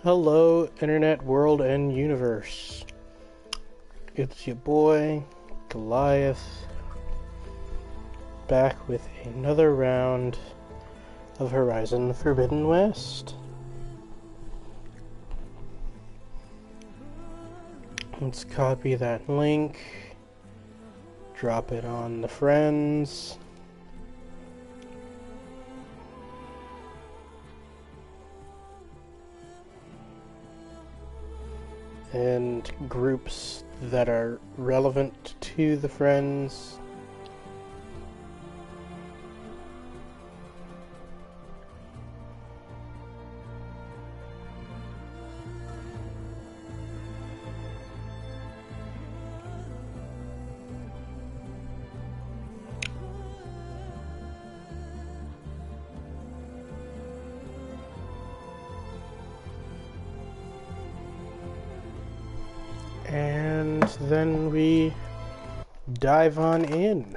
Hello, Internet world and universe. It's your boy, Goliath, back with another round of Horizon Forbidden West. Let's copy that link, drop it on the friends. And groups that are relevant to the friends. And then we dive on in.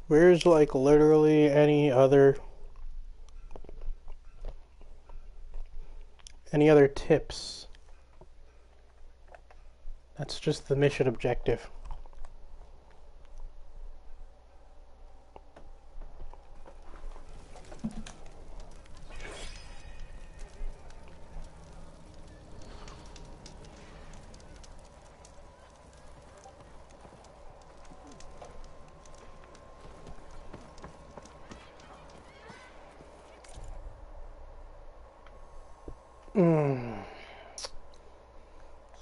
Where's like literally any other tips? That's just the mission objective.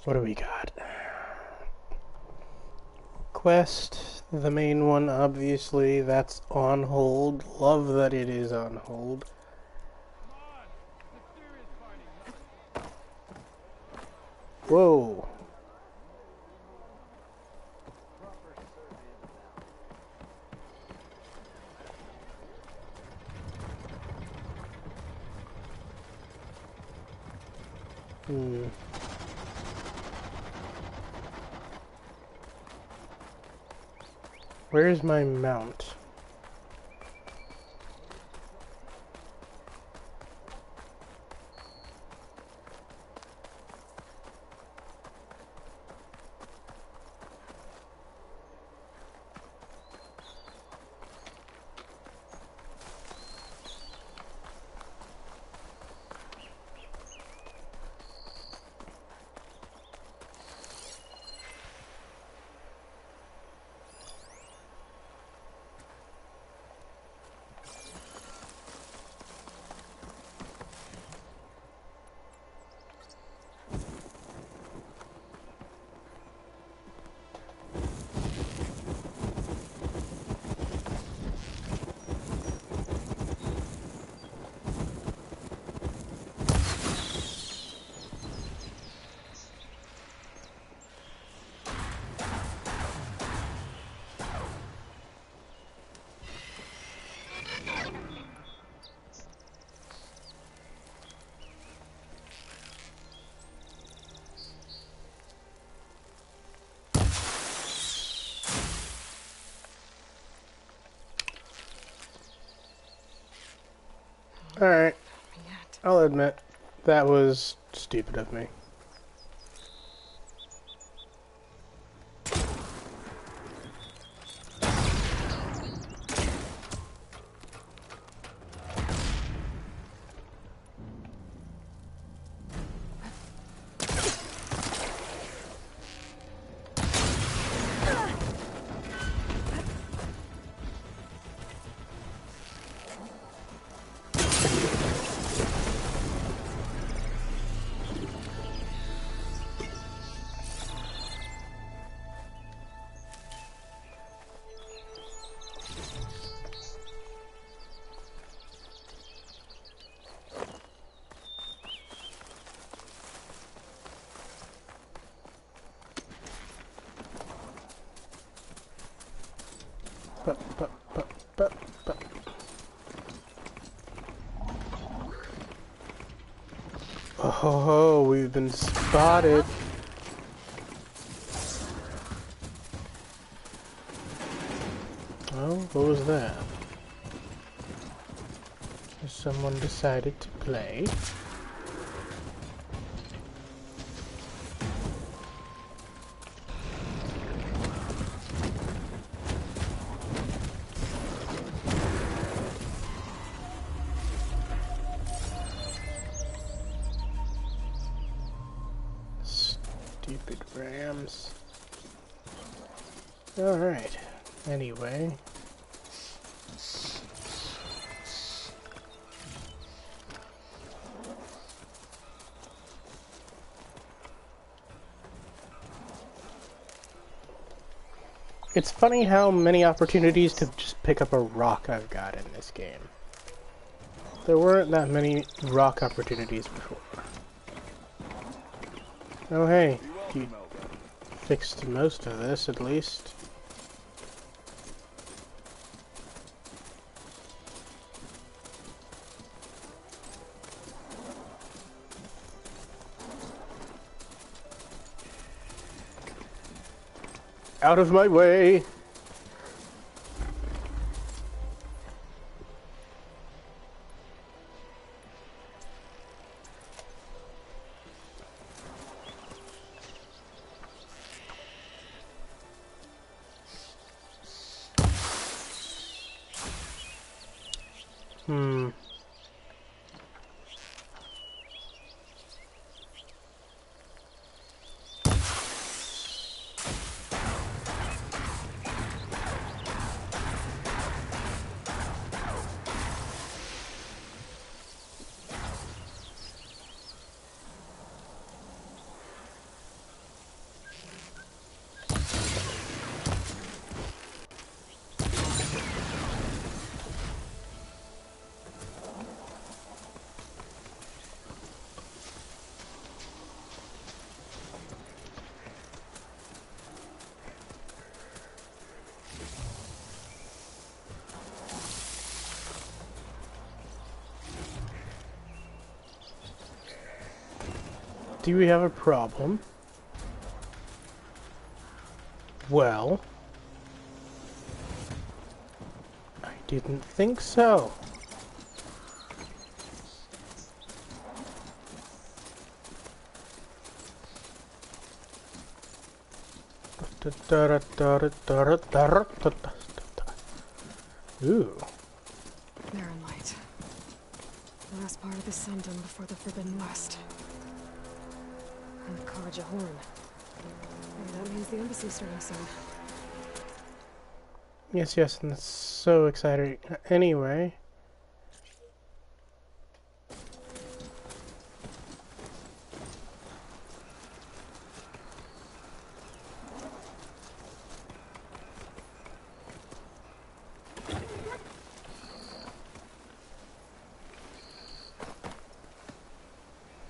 What do we got? Quest, the main one, obviously, that's on hold. Love that it is on hold. Whoa. Where's my mount? Alright, I'll admit, that was stupid of me. Ba. Oh ho ho, we've been spotted. Oh, what was that? Someone decided to play. Stupid rams. Alright. Anyway. It's funny how many opportunities to just pick up a rock I've got in this game. There weren't that many rock opportunities before. Oh hey, you fixed most of this at least. Out of my way! Do we have a problem? Well, I didn't think so. Ooh. Barren light. The last part of the Sundom before the Forbidden West. And the Karaja Horn. Maybe that means the embassy's starting soon. Yes, and that's so exciting. Anyway.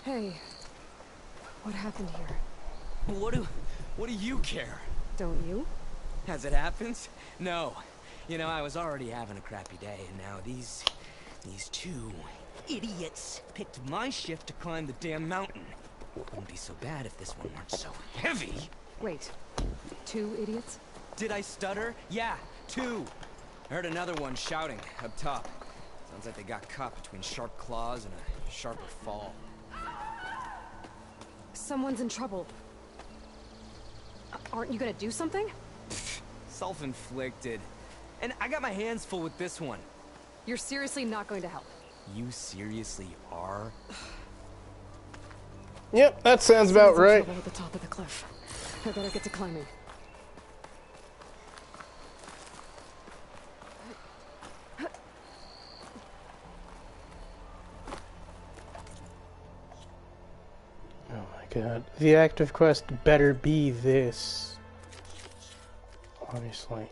Hey. What happened here? What do you care? Don't you? As it happens? No. You know, I was already having a crappy day, and now these two idiots picked my shift to climb the damn mountain. Wouldn't be so bad if this one weren't so heavy. Wait. 2 idiots? Did I stutter? Yeah, 2. I heard another one shouting up top. Sounds like they got caught between sharp claws and a sharper fall. Someone's in trouble. Aren't you gonna do something? Self-inflicted. And I got my hands full with this one. You're seriously not going to help? You seriously are? Yep, that sounds about Someone's in right. trouble at the top of the cliff. I better get to climbing. Oh my god. The active quest better be this. Honestly.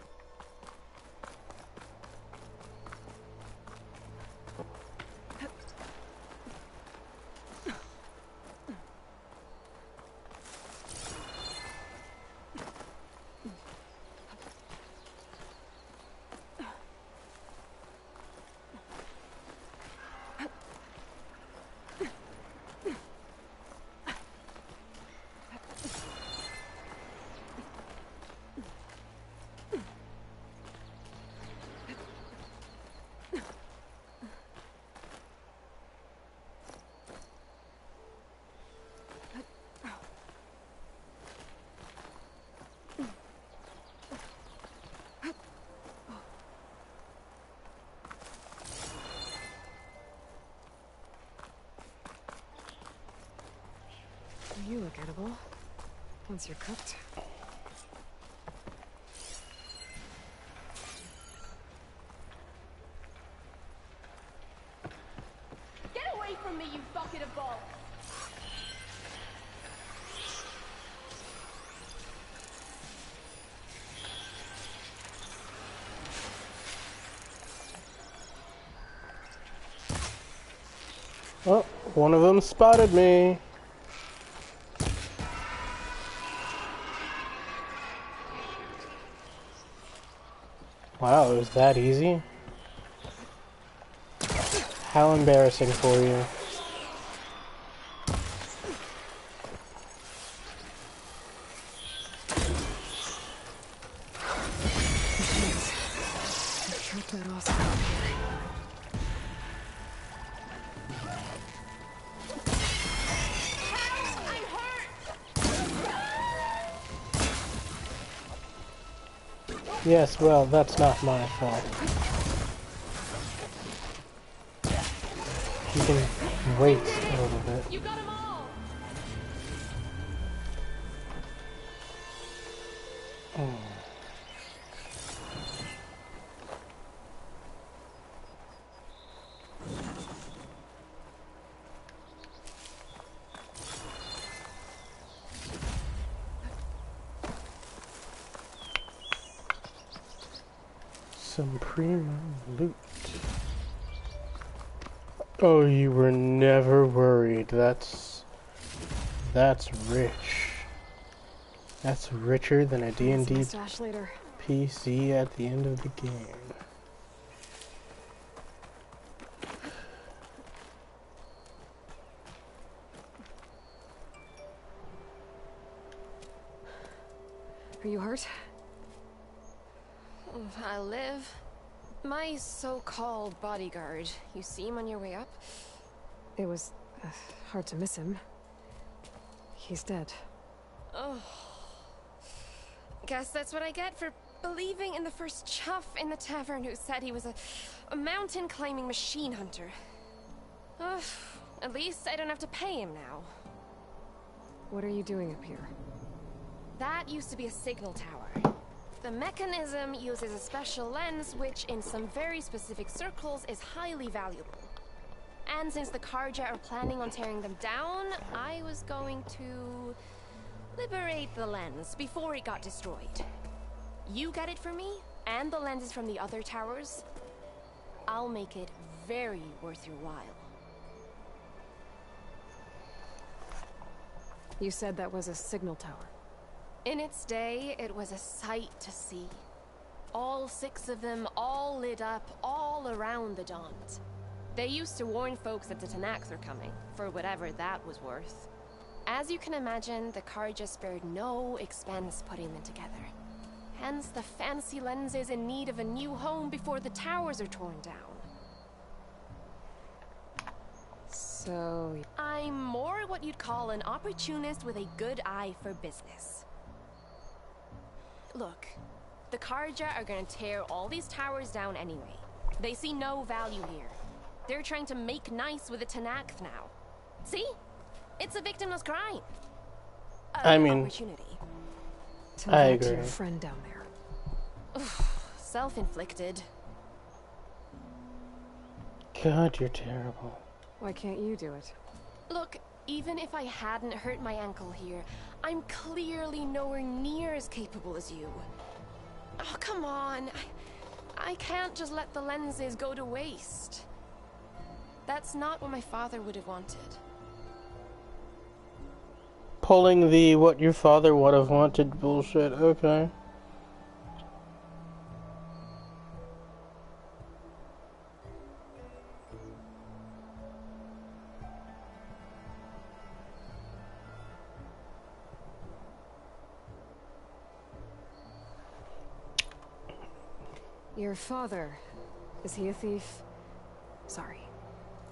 You look edible. Once you're cooked. Get away from me, you bucket of balls! Oh, one of them spotted me. Wow, it was that easy? How embarrassing for you. Trick that awesome. Yes, well, that's not my fault. You can wait a little bit. You got them all! Some primo loot. Oh, you were never worried. That's rich. That's richer than a D&D Stash later. PC at the end of the game. Are you hurt? I live. My so-called bodyguard. You see him on your way up? It was hard to miss him. He's dead. Oh. Guess that's what I get for believing in the first chuff in the tavern who said he was a mountain-climbing machine hunter. Ugh. At least I don't have to pay him now. What are you doing up here? That used to be a signal tower. The mechanism uses a special lens which, in some very specific circles, is highly valuable. And since the Carja are planning on tearing them down, I was going to liberate the lens before it got destroyed. You get it for me, and the lenses from the other towers. I'll make it very worth your while. You said that was a signal tower. In its day, it was a sight to see. All 6 of them, all lit up, all around the Daunt. They used to warn folks that the Tenakth are coming, for whatever that was worth. As you can imagine, the Carja spared no expense putting them together. Hence the fancy lenses in need of a new home before the towers are torn down. So... I'm more what you'd call an opportunist with a good eye for business. Look, the Carja are gonna tear all these towers down anyway. They see no value here. They're trying to make nice with the Tenakth now. See? It's a victimless crime. I mean, opportunity. Tell I that to agree. your friend down there. Self-inflicted. God, you're terrible. Why can't you do it? Look, even if I hadn't hurt my ankle here, I'm clearly nowhere near as capable as you. Oh, come on. I can't just let the lenses go to waste. That's not what my father would have wanted. Pulling the what your father would have wanted bullshit, okay. Your father, is he a thief? Sorry,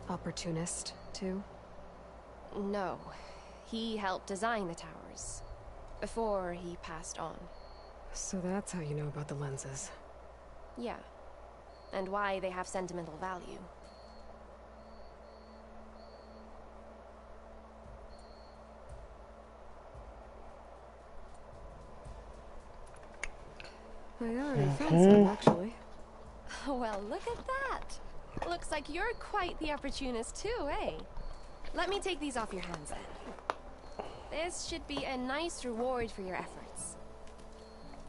opportunist, too? No. He helped design the towers. Before he passed on. So that's how you know about the lenses. Yeah. And why they have sentimental value. I already found some, actually. Well, look at that. Looks like you're quite the opportunist too, eh? Let me take these off your hands then. This should be a nice reward for your efforts.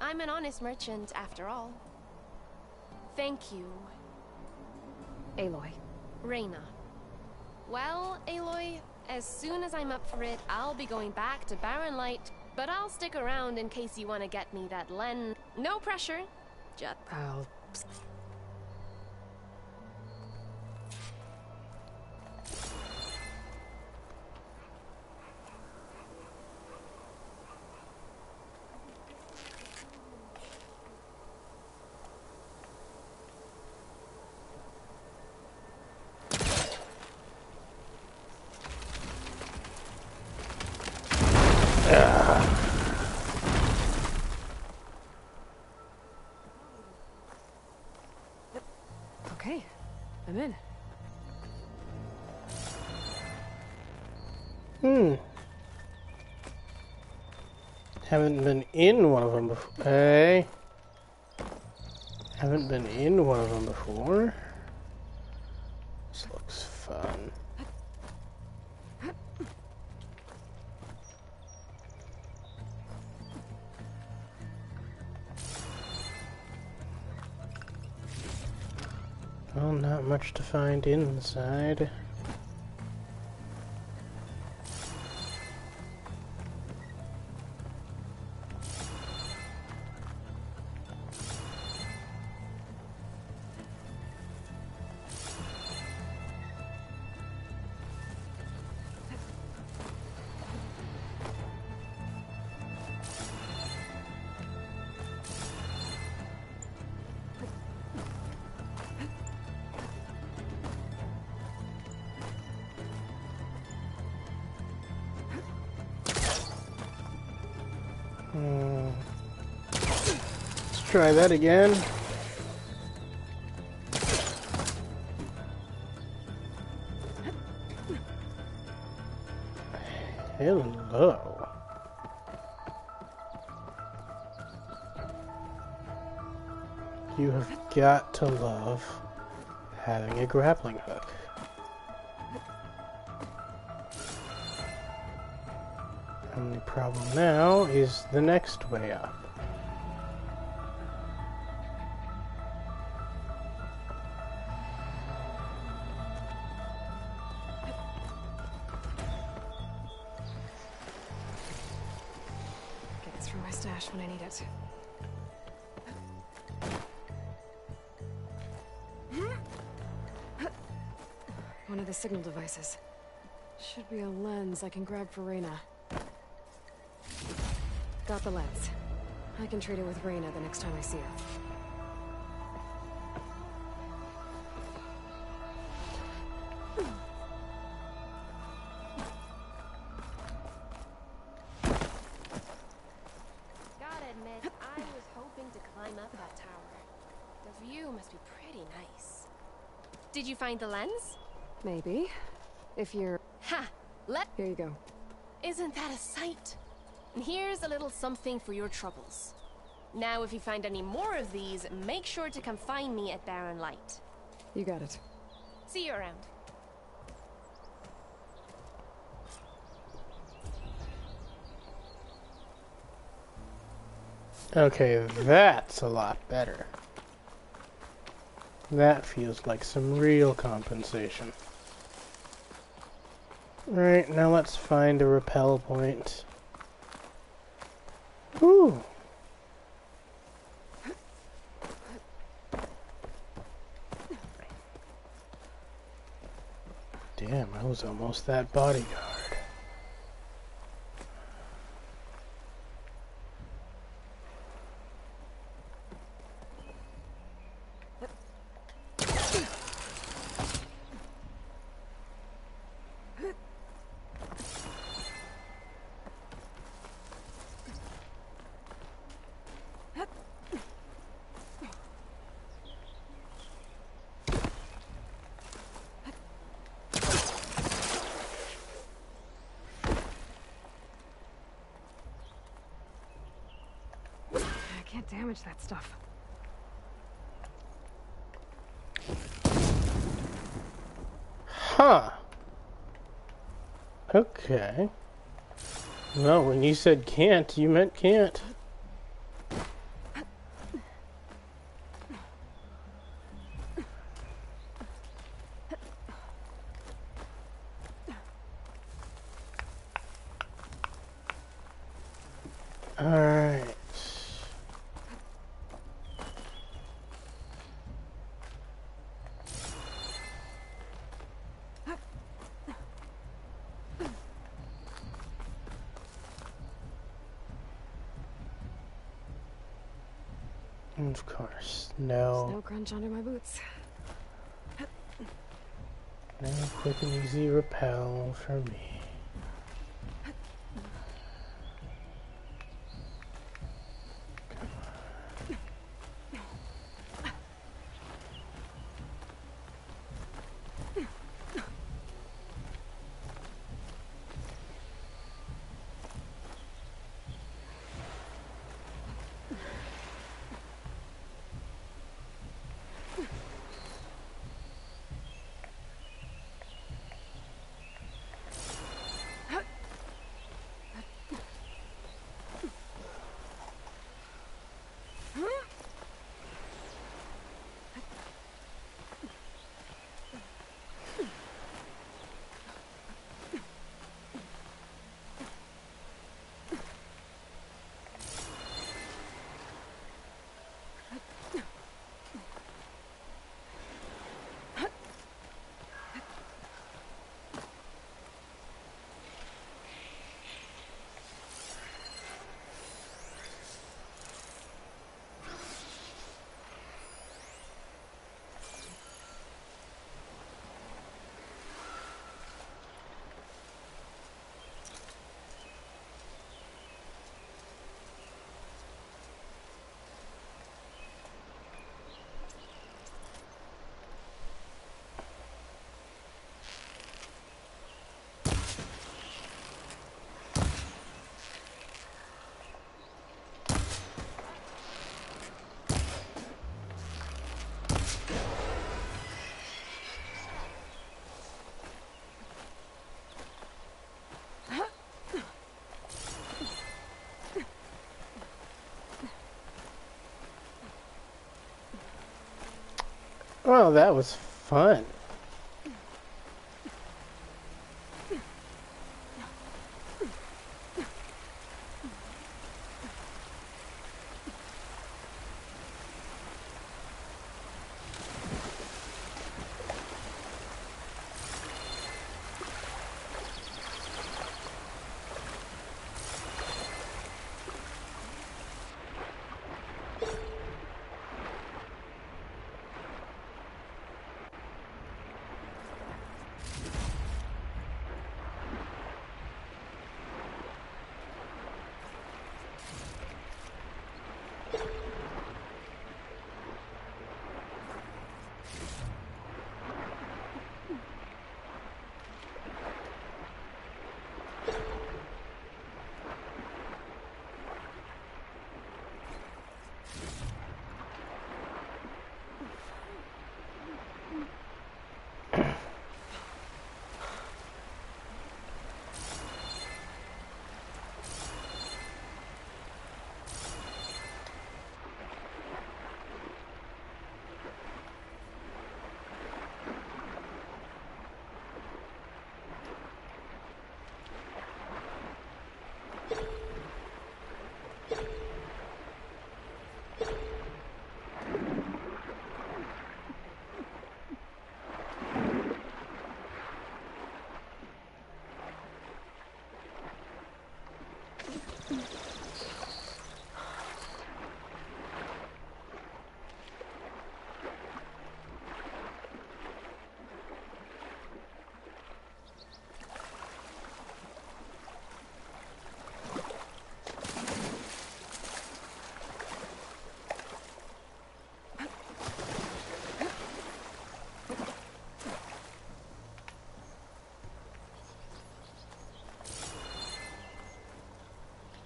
I'm an honest merchant, after all. Thank you. Aloy. Reyna. Well, Aloy, as soon as I'm up for it, I'll be going back to Barren Light, but I'll stick around in case you want to get me that lens. No pressure. Just... I'll... Okay, I'm in. Haven't been in one of them before. Hey. Haven't been in one of them before. This looks fun. Well, not much to find inside. Let's try that again. Hello. You have got to love having a grappling hook. Only problem now is the next way up. Get through my stash when I need it. One of the signal devices. Should be a lens I can grab for Reyna. Got the lens. I can trade it with Reyna the next time I see her. Gotta admit, I was hoping to climb up that tower. The view must be pretty nice. Did you find the lens? Maybe. If you're... Ha! Here you go. Isn't that a sight? And here's a little something for your troubles. Now, if you find any more of these, make sure to come find me at Barren Light. You got it. See you around. Okay, that's a lot better. That feels like some real compensation. Right, now let's find a rappel point. Ooh. Damn, I was almost that bodyguard. I can't damage that stuff. Huh. Okay. Well, when you said can't, you meant can't. Alright. Of course, no. Snow crunch under my boots. No quick and easy repel for me. Well, that was fun.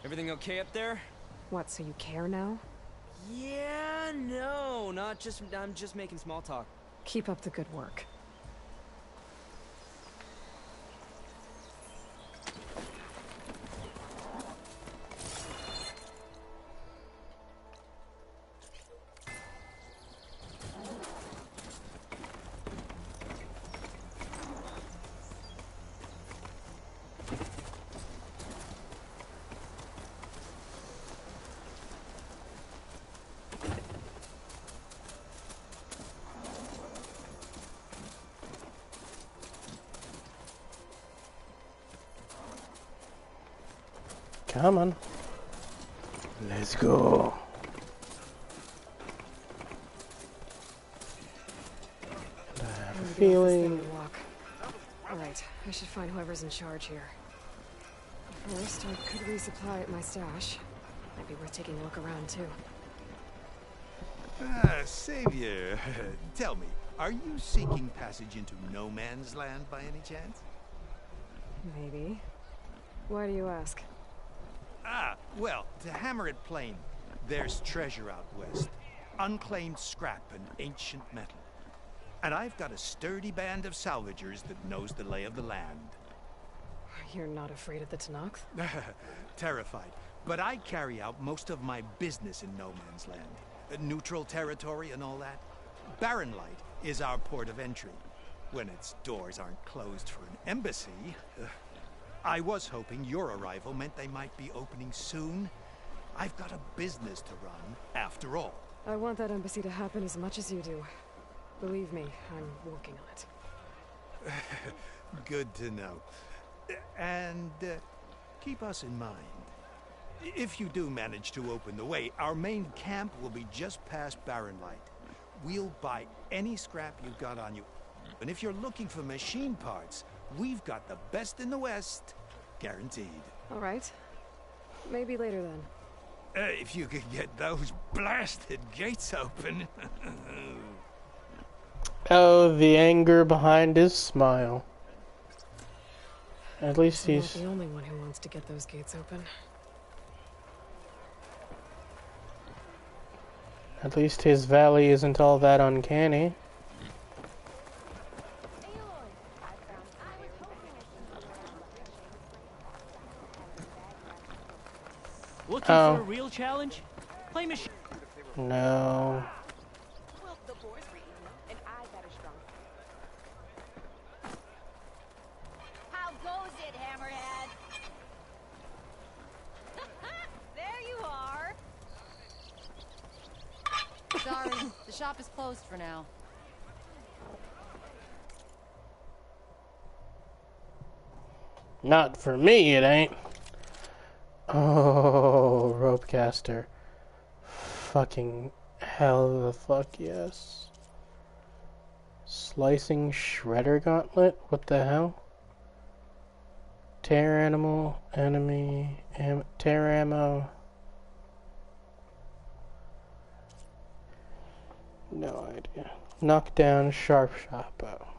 Everything okay up there? What, so you care now? Yeah, no, not just... I'm just making small talk. Keep up the good work. Come on. Let's go. And I have a feeling. Alright, I should find whoever's in charge here. First, I could resupply at my stash. Might be worth taking a look around, too. Savior, tell me, are you seeking passage into no man's land by any chance? Maybe. Why do you ask? Well, to hammer it plain, there's treasure out west. Unclaimed scrap and ancient metal. And I've got a sturdy band of salvagers that knows the lay of the land. You're not afraid of the Tenakth? Terrified. But I carry out most of my business in no man's land. Neutral territory and all that. Barren Light is our port of entry. When its doors aren't closed for an embassy. I was hoping your arrival meant they might be opening soon. I've got a business to run, after all. I want that embassy to happen as much as you do. Believe me, I'm working on it. Good to know. And keep us in mind. If you do manage to open the way, our main camp will be just past Barren Light. We'll buy any scrap you've got on you. And if you're looking for machine parts, we've got the best in the West. Guaranteed. All right. Maybe later then. If you could get those blasted gates open. Oh, the anger behind his smile. At least I'm he's... not the only one who wants to get those gates open. At least his valley isn't all that uncanny. Looking for a real challenge? Play machine. No. Well, the boys were eating them, and I got a strong. How goes it, Hammerhead? There you are. Sorry, the shop is closed for now. Not for me, it ain't. Oh, Ropecaster. Fucking hell the fuck yes. Slicing Shredder Gauntlet? What the hell? Tear Animal, Enemy, Tear Ammo. No idea. Knockdown, Sharp Shot Bow.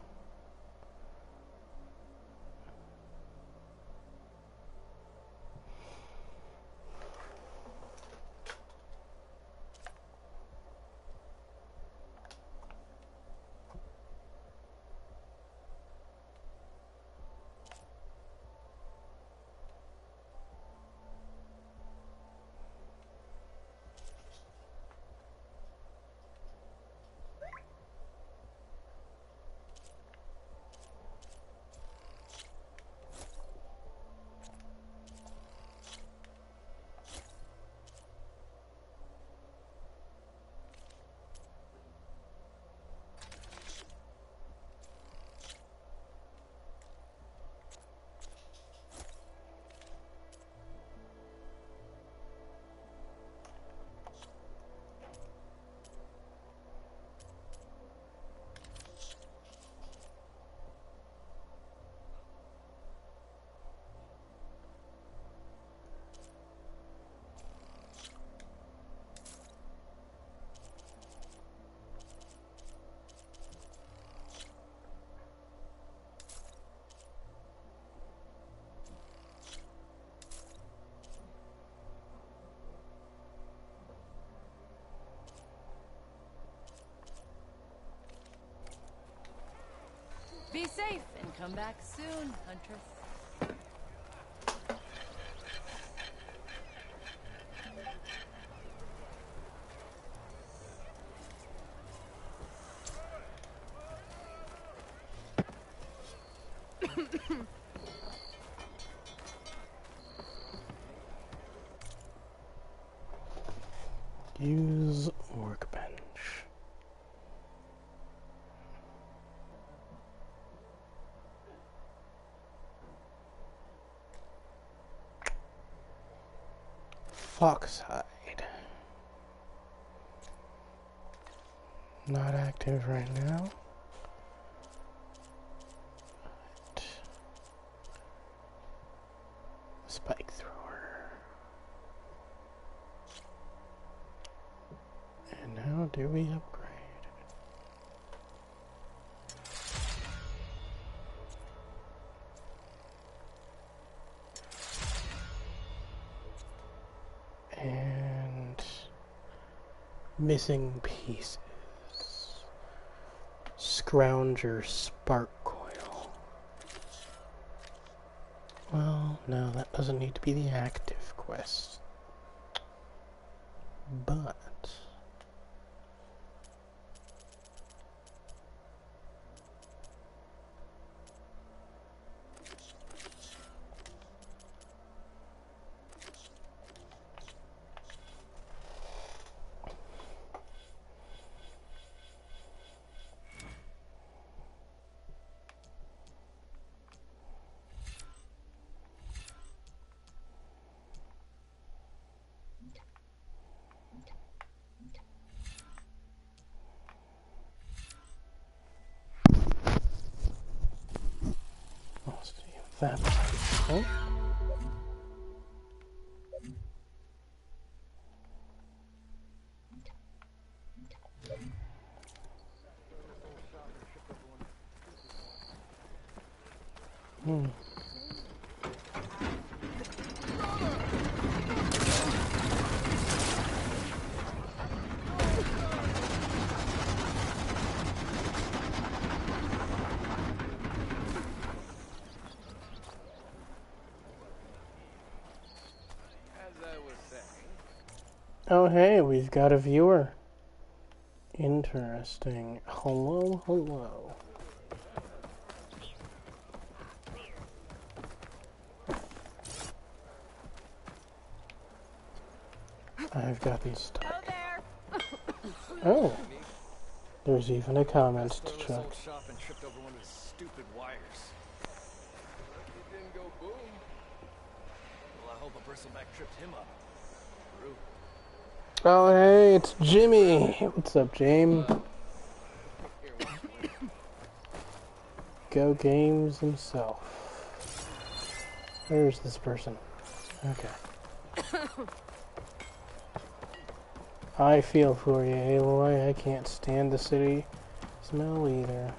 Be safe and come back soon, Huntress. Use workbench. Foxhide. Not active right now. Spike thrower. And now do we upgrade? And missing pieces. Scrounger spark coil. Well, no, that doesn't need to be the active quest. But let's see if that's helpful. Oh hey, we've got a viewer. Interesting. Hello, hello. I've gotten stuck. Oh, there's even a comment to check. Shop and tripped over one of his stupid wires. He didn't go boom. Well, I hope a bristleback tripped him up. Rude. Oh hey, it's Jimmy. What's up, James? Go Games himself. Where's this person? Okay. I feel for you, Aloy. I can't stand the city smell either.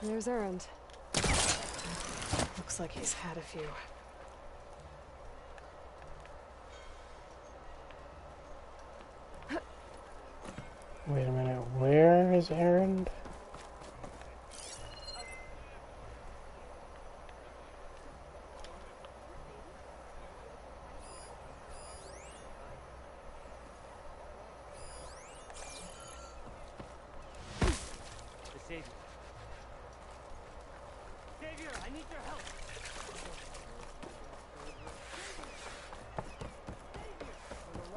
There's Erend. Looks like he's had a few. Wait a minute, where is Erend? Savior, I need your help.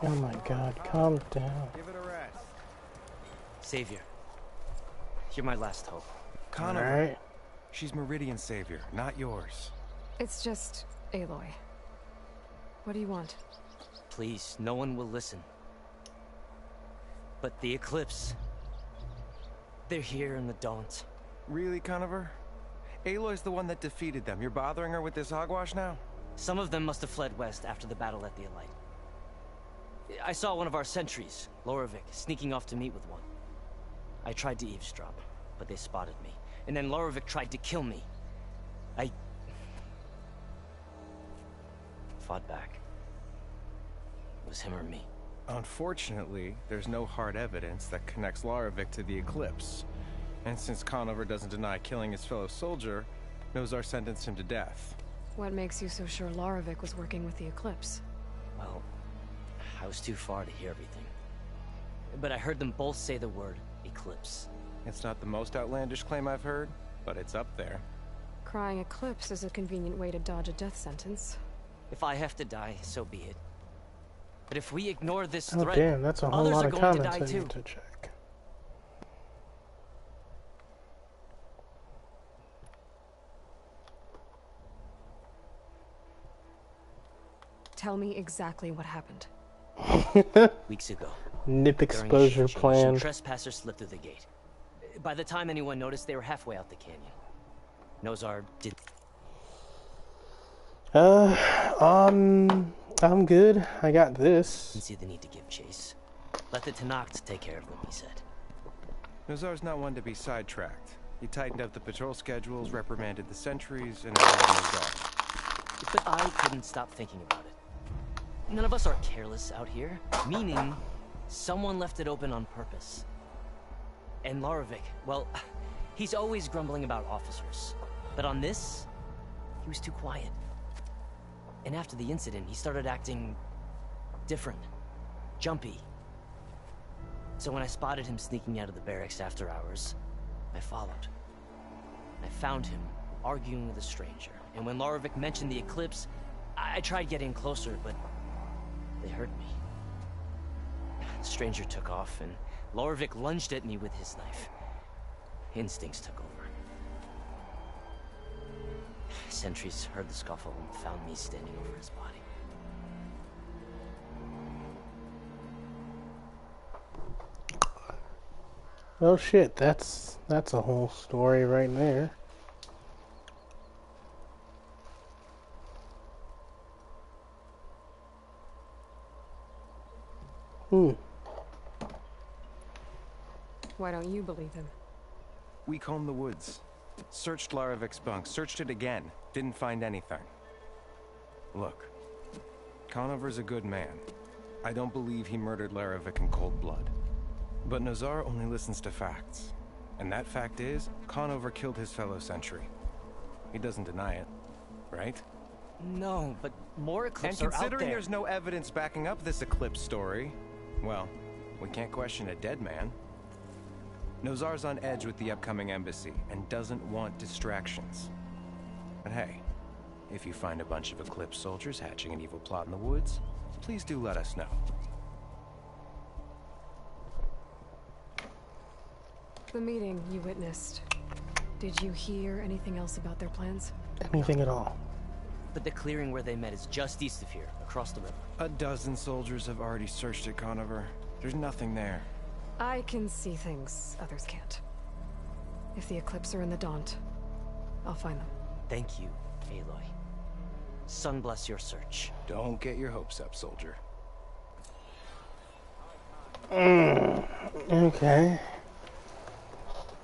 Oh my god, calm down. Give it a rest. Savior, you're my last hope. Connor, Alright. she's Meridian's savior, not yours. It's just Aloy. What do you want? Please, no one will listen. But the Eclipse... they're here in the Daunt. Really, Conover? Aloy's the one that defeated them. You're bothering her with this hogwash now? Some of them must have fled west after the battle at the Elite. I saw one of our sentries, Loravik, sneaking off to meet with one. I tried to eavesdrop, but they spotted me. And then Loravik tried to kill me. I... fought back. It was him or me. Unfortunately, there's no hard evidence that connects Loravik to the Eclipse. And since Conover doesn't deny killing his fellow soldier, Nozar sentenced him to death. What makes you so sure Loravik was working with the Eclipse? Well, I was too far to hear everything. But I heard them both say the word Eclipse. It's not the most outlandish claim I've heard, but it's up there. Crying Eclipse is a convenient way to dodge a death sentence. If I have to die, so be it. But if we ignore this Oh threat, damn, that's a whole others lot are of going to comments die I too. need to check. Tell me exactly what happened. Weeks ago, Nip during a exposure shift change, plan. trespassers slipped through the gate. By the time anyone noticed, they were halfway out the canyon. Nozar did. I'm good. I got this. Didn't see the need to give chase. Let the Tenakth take care of them, he said. Nozar's not one to be sidetracked. He tightened up the patrol schedules, reprimanded the sentries, and everything moved on. But I couldn't stop thinking about it. None of us are careless out here, meaning someone left it open on purpose. And Larovic, well, he's always grumbling about officers. But on this, he was too quiet. And after the incident, he started acting different, jumpy. So when I spotted him sneaking out of the barracks after hours, I followed. I found him arguing with a stranger. And when Larovic mentioned the eclipse, I tried getting closer, but they heard me. The stranger took off, and Larovic lunged at me with his knife. Instincts took over. Sentries heard the scuffle and found me standing over his body. Oh shit, that's a whole story right there. Why don't you believe him? We combed the woods. Searched Larovic's bunk. Searched it again. Didn't find anything. Look. Conover's a good man. I don't believe he murdered Larovic in cold blood. But Nozar only listens to facts. And that fact is, Conover killed his fellow sentry. He doesn't deny it. Right? No, but more eclipses are out there. And considering there's no evidence backing up this eclipse story, well, we can't question a dead man. Nozar's on edge with the upcoming embassy and doesn't want distractions. But hey, if you find a bunch of Eclipse soldiers hatching an evil plot in the woods, please do let us know. The meeting you witnessed. Did you hear anything else about their plans? Anything at all. But the clearing where they met is just east of here, across the river. A dozen soldiers have already searched it, Conover. There's nothing there. I can see things others can't. If the Eclipse are in the Daunt, I'll find them. Thank you, Aloy. Sun bless your search. Don't get your hopes up, soldier. Okay.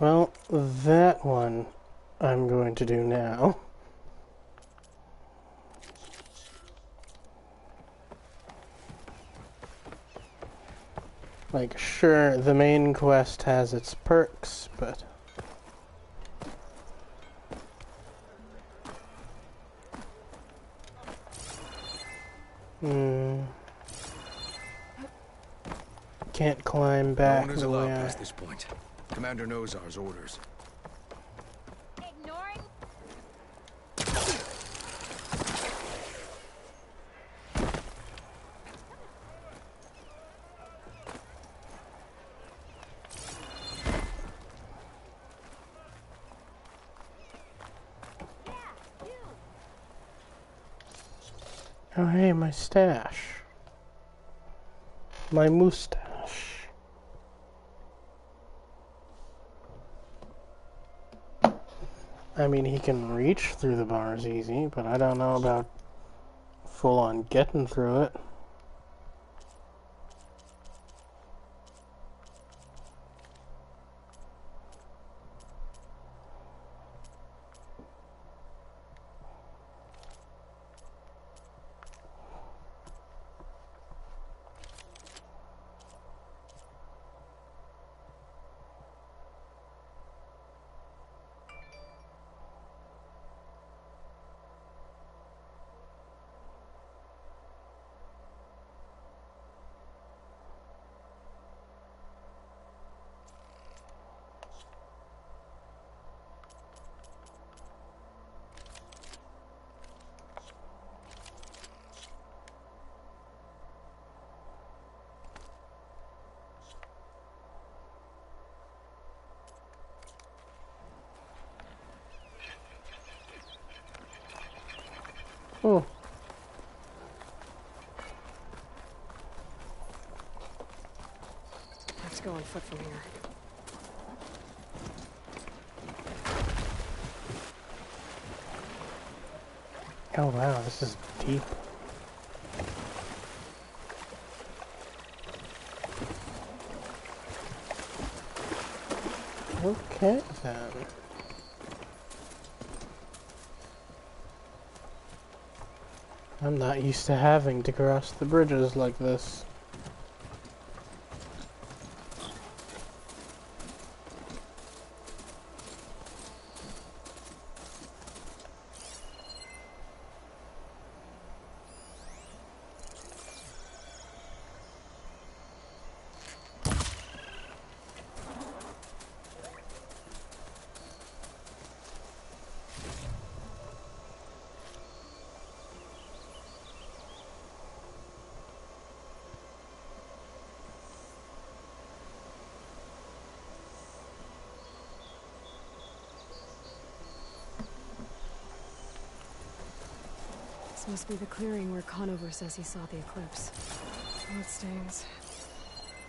Well, that one I'm going to do now. Like, sure, the main quest has its perks, but... Can't climb back. No one is allowed past this point. Commander Nozar's orders. Ignoring. Oh hey, my stash. My mustache. I mean, he can reach through the bars easy, but I don't know about full on getting through it. Oh. Let's go on foot from here. Oh wow, this is deep. Okay then. I'm not used to having to cross the bridges like this. This must be the clearing where Conover says he saw the eclipse. Bloodstains.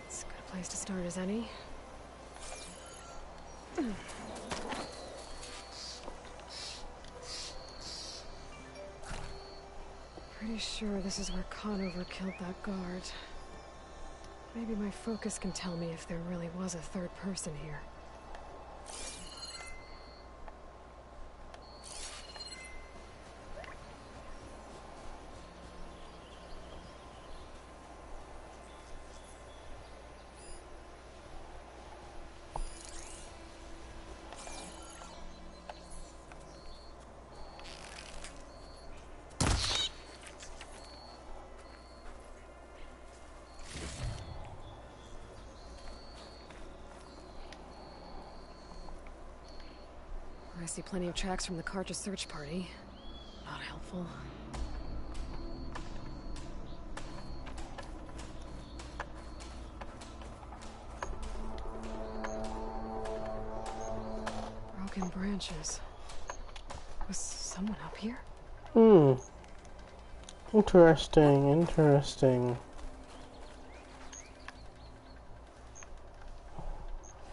It's as good a place to start as any. Pretty sure this is where Conover killed that guard. Maybe my focus can tell me if there really was a third person here. I see plenty of tracks from the Carja search party. Not helpful. Broken branches. Was someone up here? Hmm. Interesting, interesting.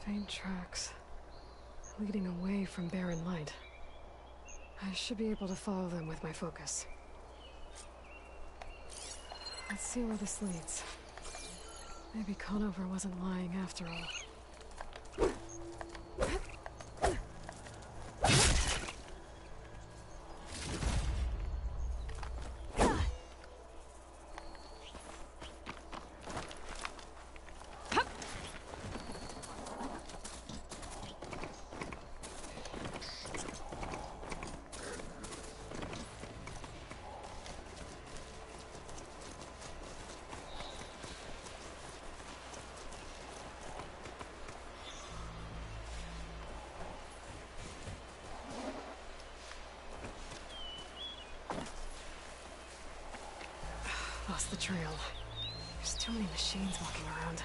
Faint tracks. Leading away from Barren Light. I should be able to follow them with my focus. Let's see where this leads. Maybe Conover wasn't lying after all. Lost the trail. There's too many machines walking around.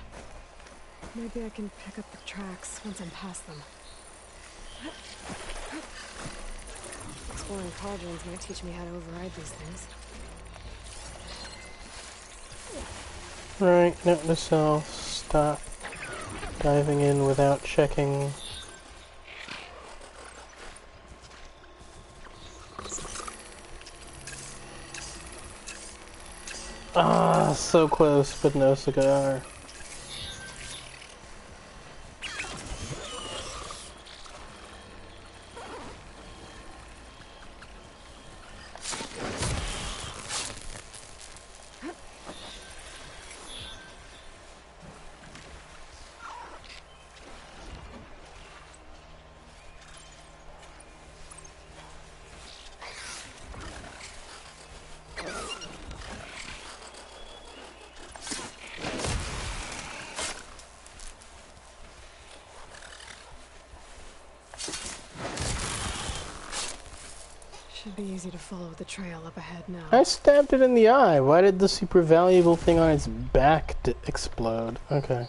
Maybe I can pick up the tracks once I'm past them. Exploring cauldrons might teach me how to override these things. Right, notice I'll stop diving in without checking. Ah, so close, but no cigar. Should be easy to follow the trail up ahead now. I stabbed it in the eye. Why did the super valuable thing on its back explode? Okay.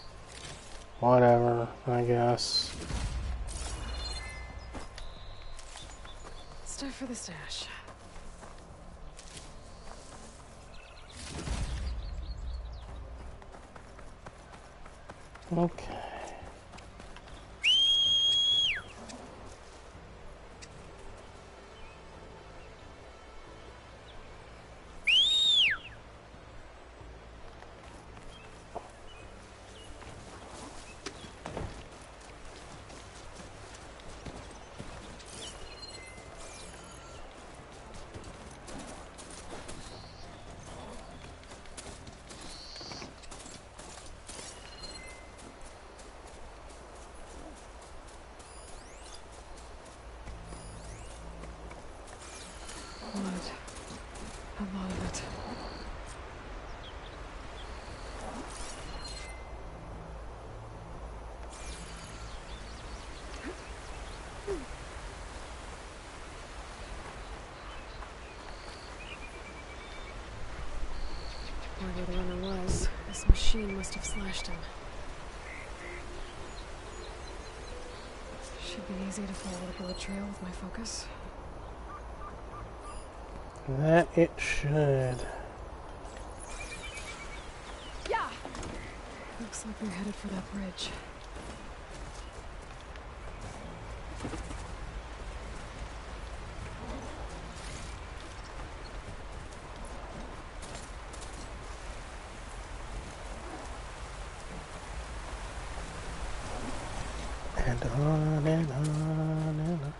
Whatever, I guess. Stuff for the stash. Okay. A lot of it. Wherever the runner was, this machine must have slashed him. Should be easy to follow the bullet trail with my focus. That it should. Yeah. Looks like we're headed for that bridge. And on and on and on.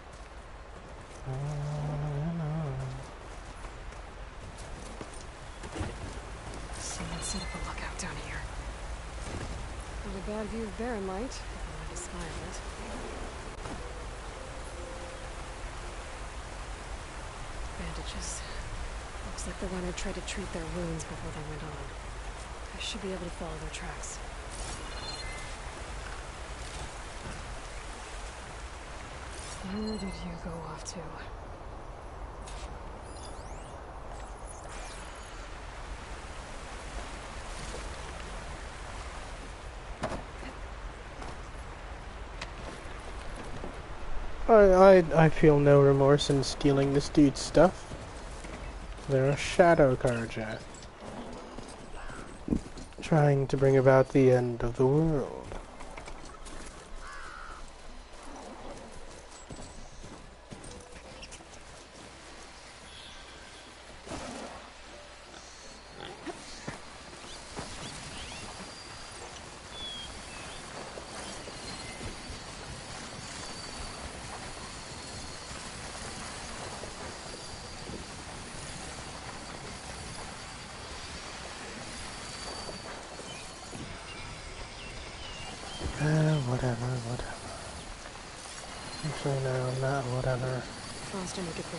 Someone set up a lookout down here. Not a bad view of Barren Light, if I want to smile it. Bandages. Looks like the runner tried to treat their wounds before they went on. I should be able to follow their tracks. Where did you go off to? I feel no remorse in stealing this dude's stuff. They're a shadow Carja, trying to bring about the end of the world. Whatever. Actually, no, not whatever. Faster, make it go.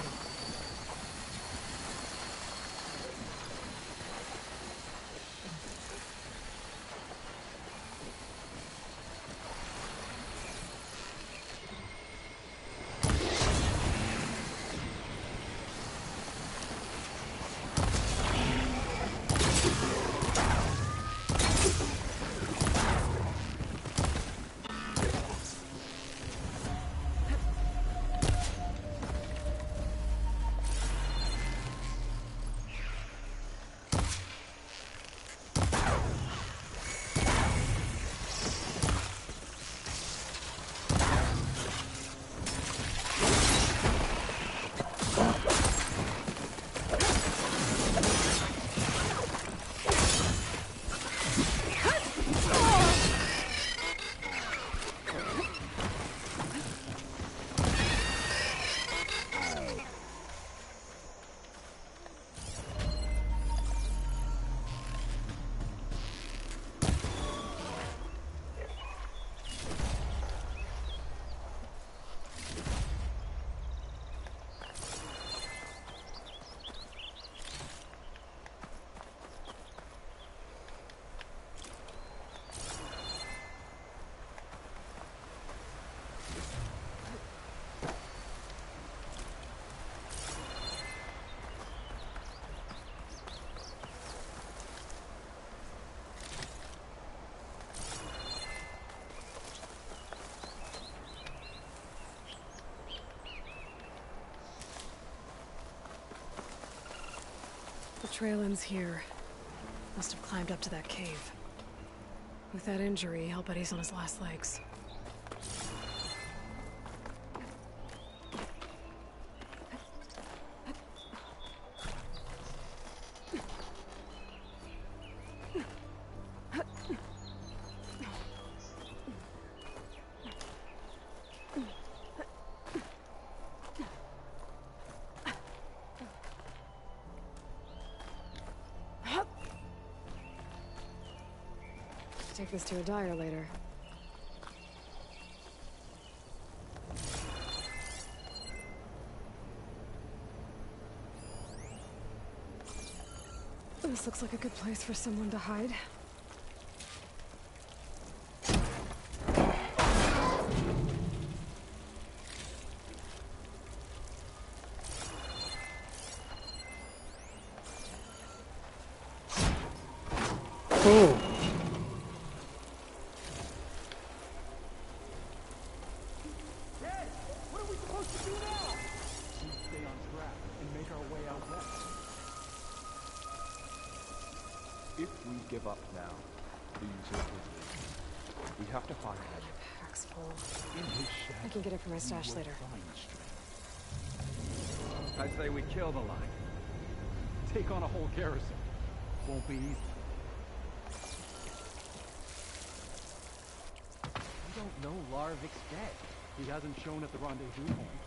The trail ends here. Must have climbed up to that cave. With that injury, I'll bet he's on his last legs. Take this to a dyer later. This looks like a good place for someone to hide. If we give up now, the user will leave. We have to find him. Pack's full. In his shed. I can get it from my stash later. I'd say we kill the line. Take on a whole garrison. Won't be easy. We don't know Laravic's dead. He hasn't shown at the rendezvous point.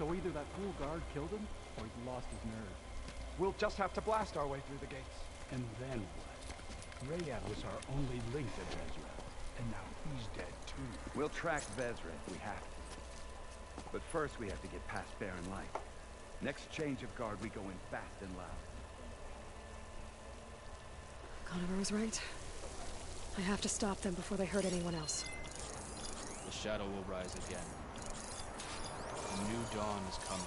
So either that fool guard killed him, or he's lost his nerve. We'll just have to blast our way through the gates. And then what? Rayad was our only link to Vezra, and now he's dead too. We'll track Vezra if we have to. But first we have to get past Barren Light. Next change of guard, we go in fast and loud. Conover was right. I have to stop them before they hurt anyone else. The shadow will rise again. A new dawn is coming.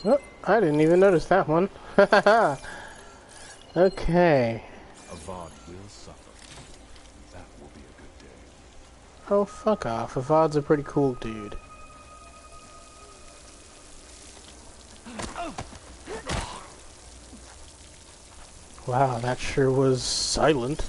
Oh, I didn't even notice that one. Okay. Avad will suffer. That will be a good day. Oh, fuck off. Avad's a pretty cool dude. Wow, that sure was silent.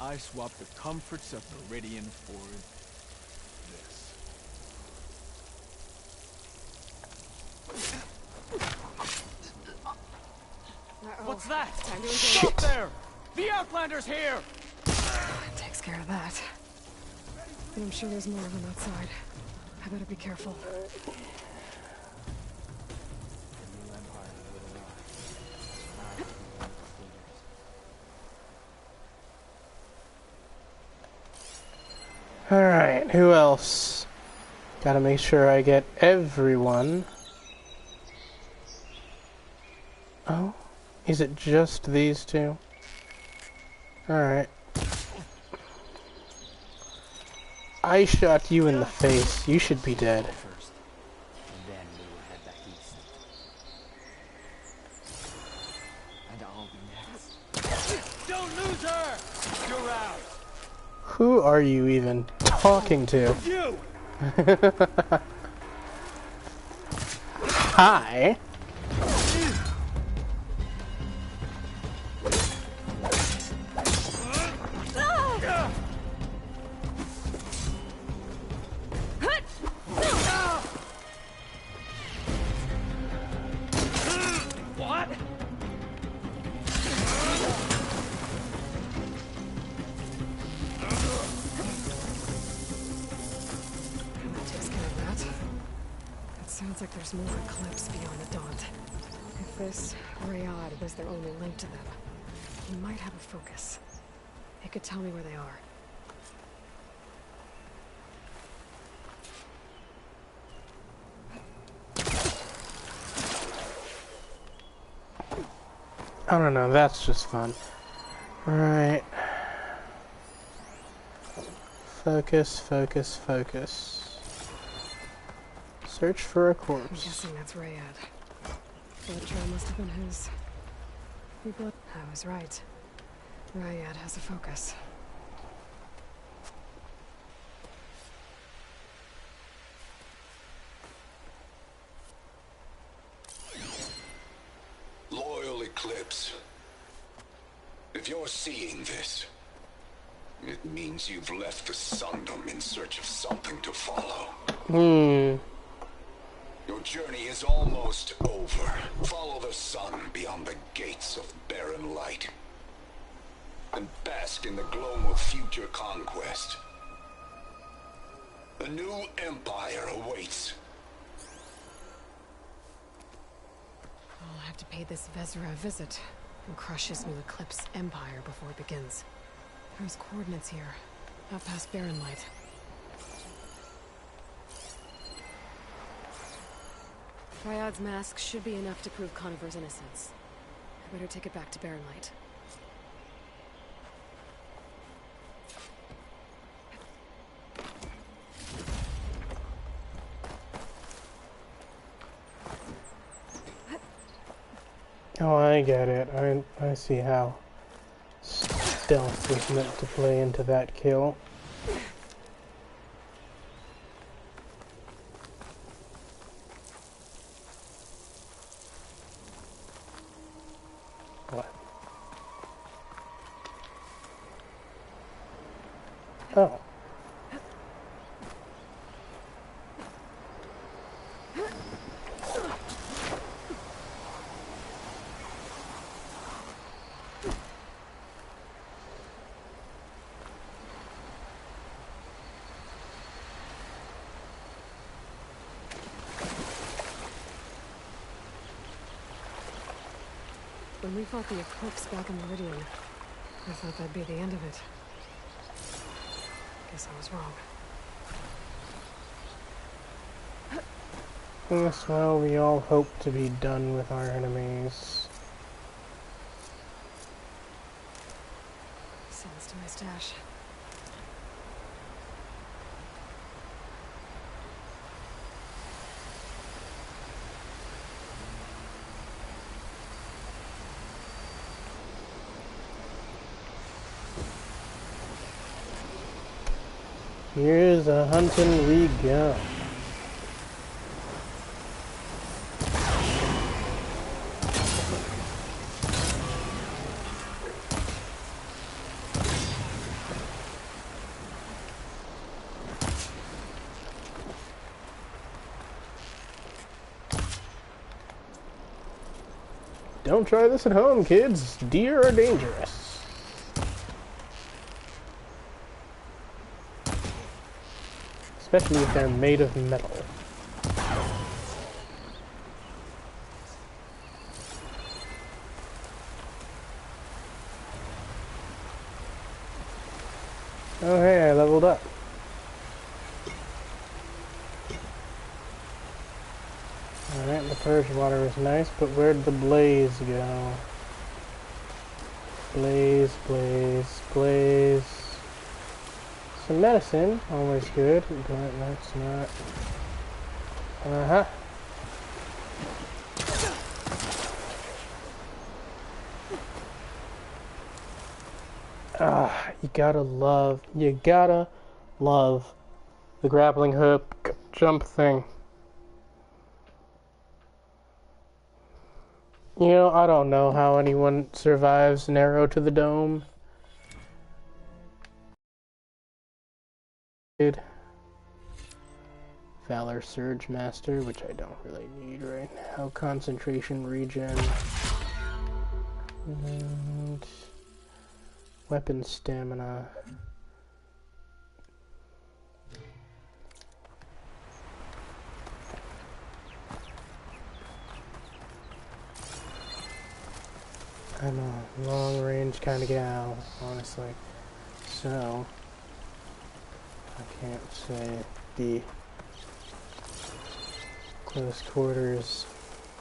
I swapped the comforts of Meridian for this. What's that? Time to engage. Stop there! The Outlander's here! Takes care of that. And I'm sure there's more of them outside. I better be careful. Alright, who else? Gotta make sure I get everyone. Oh? Is it just these two? Alright. I shot you in the face. You should be dead. First, and then we will head back east. And I'll be next. Don't lose her! You're out! Who are you even talking to? You! Hi. Sounds like there's more Eclipse beyond the Daunt. If this Rayad was their only link to them, he might have a focus. It could tell me where they are. I don't know, that's just fun. Right. Focus, focus, focus. Search for a corpse. I'm guessing that's Rayad. Blood trail must have been his. I was right. Rayad has a focus. Loyal Eclipse. If you're seeing this, it means you've left the Sundom in search of something to follow. Your journey is almost over. Follow the sun beyond the gates of barren light, and bask in the glow of future conquest. A new empire awaits. I'll have to pay this Vezra a visit and crush his new Eclipse empire before it begins. There's coordinates here, out past Barren Light. Rayad's mask should be enough to prove Conover's innocence. I better take it back to Barren Light. Oh, I get it. I see how stealth was meant to play into that kill. What? Oh. When we fought the Eclipse back in Meridian, I thought that'd be the end of it. Guess I was wrong. Yes, well, we all hope to be done with our enemies. Sends to my stash. Here's a hunting we go. Don't try this at home, kids. Deer are dangerous. Especially if they're made of metal. Oh hey, I leveled up. Alright, the purge water is nice, but where'd the blaze go? Blaze, blaze, blaze. Some medicine, always good, but that's not... Uh-huh. Ah, you gotta love the grappling hook jump thing. You know, I don't know how anyone survives an arrow to the dome. Valor Surge Master, which I don't really need right now. Concentration regen. And weapon stamina. I'm a long-range kind of gal, honestly. So, I can't say the close quarters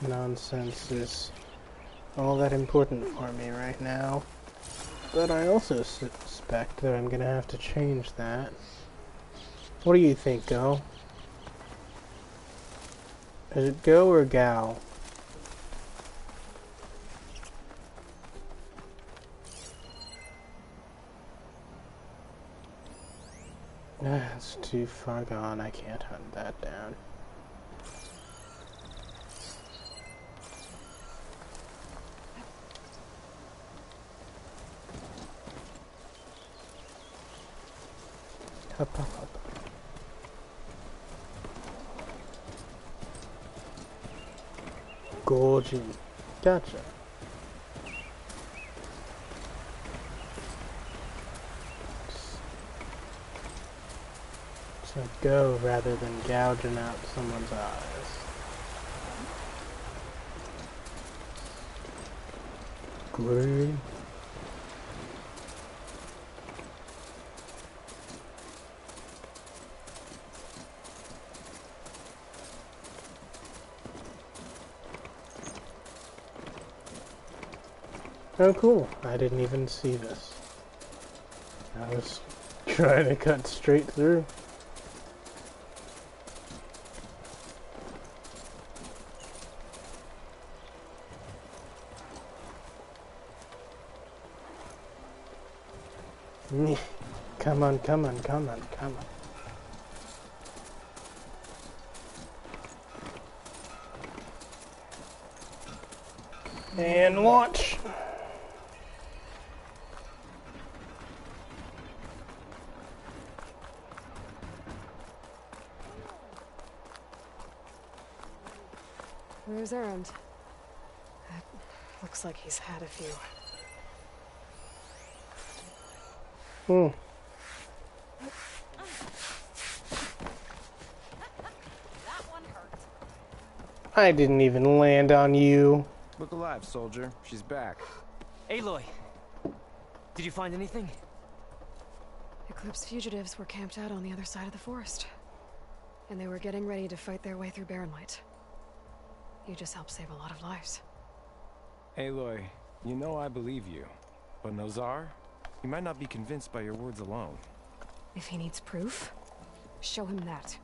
nonsense is all that important for me right now. But I also suspect that I'm gonna have to change that. What do you think, Go? Is it Go or Gal? It's too far gone. I can't hunt that down. Up, up, up. Gorging. Gotcha. So go rather than gouging out someone's eyes. Good. Oh cool, I didn't even see this. I was trying to cut straight through. Come on, come on, come on, come on. And launch! Where's Erend? Looks like he's had a few. I didn't even land on you. Look alive, soldier. She's back. Aloy, did you find anything? Eclipse fugitives were camped out on the other side of the forest. And they were getting ready to fight their way through Barren Light. You just helped save a lot of lives. Aloy, you know I believe you. But Nozar? He might not be convinced by your words alone. If he needs proof, show him that.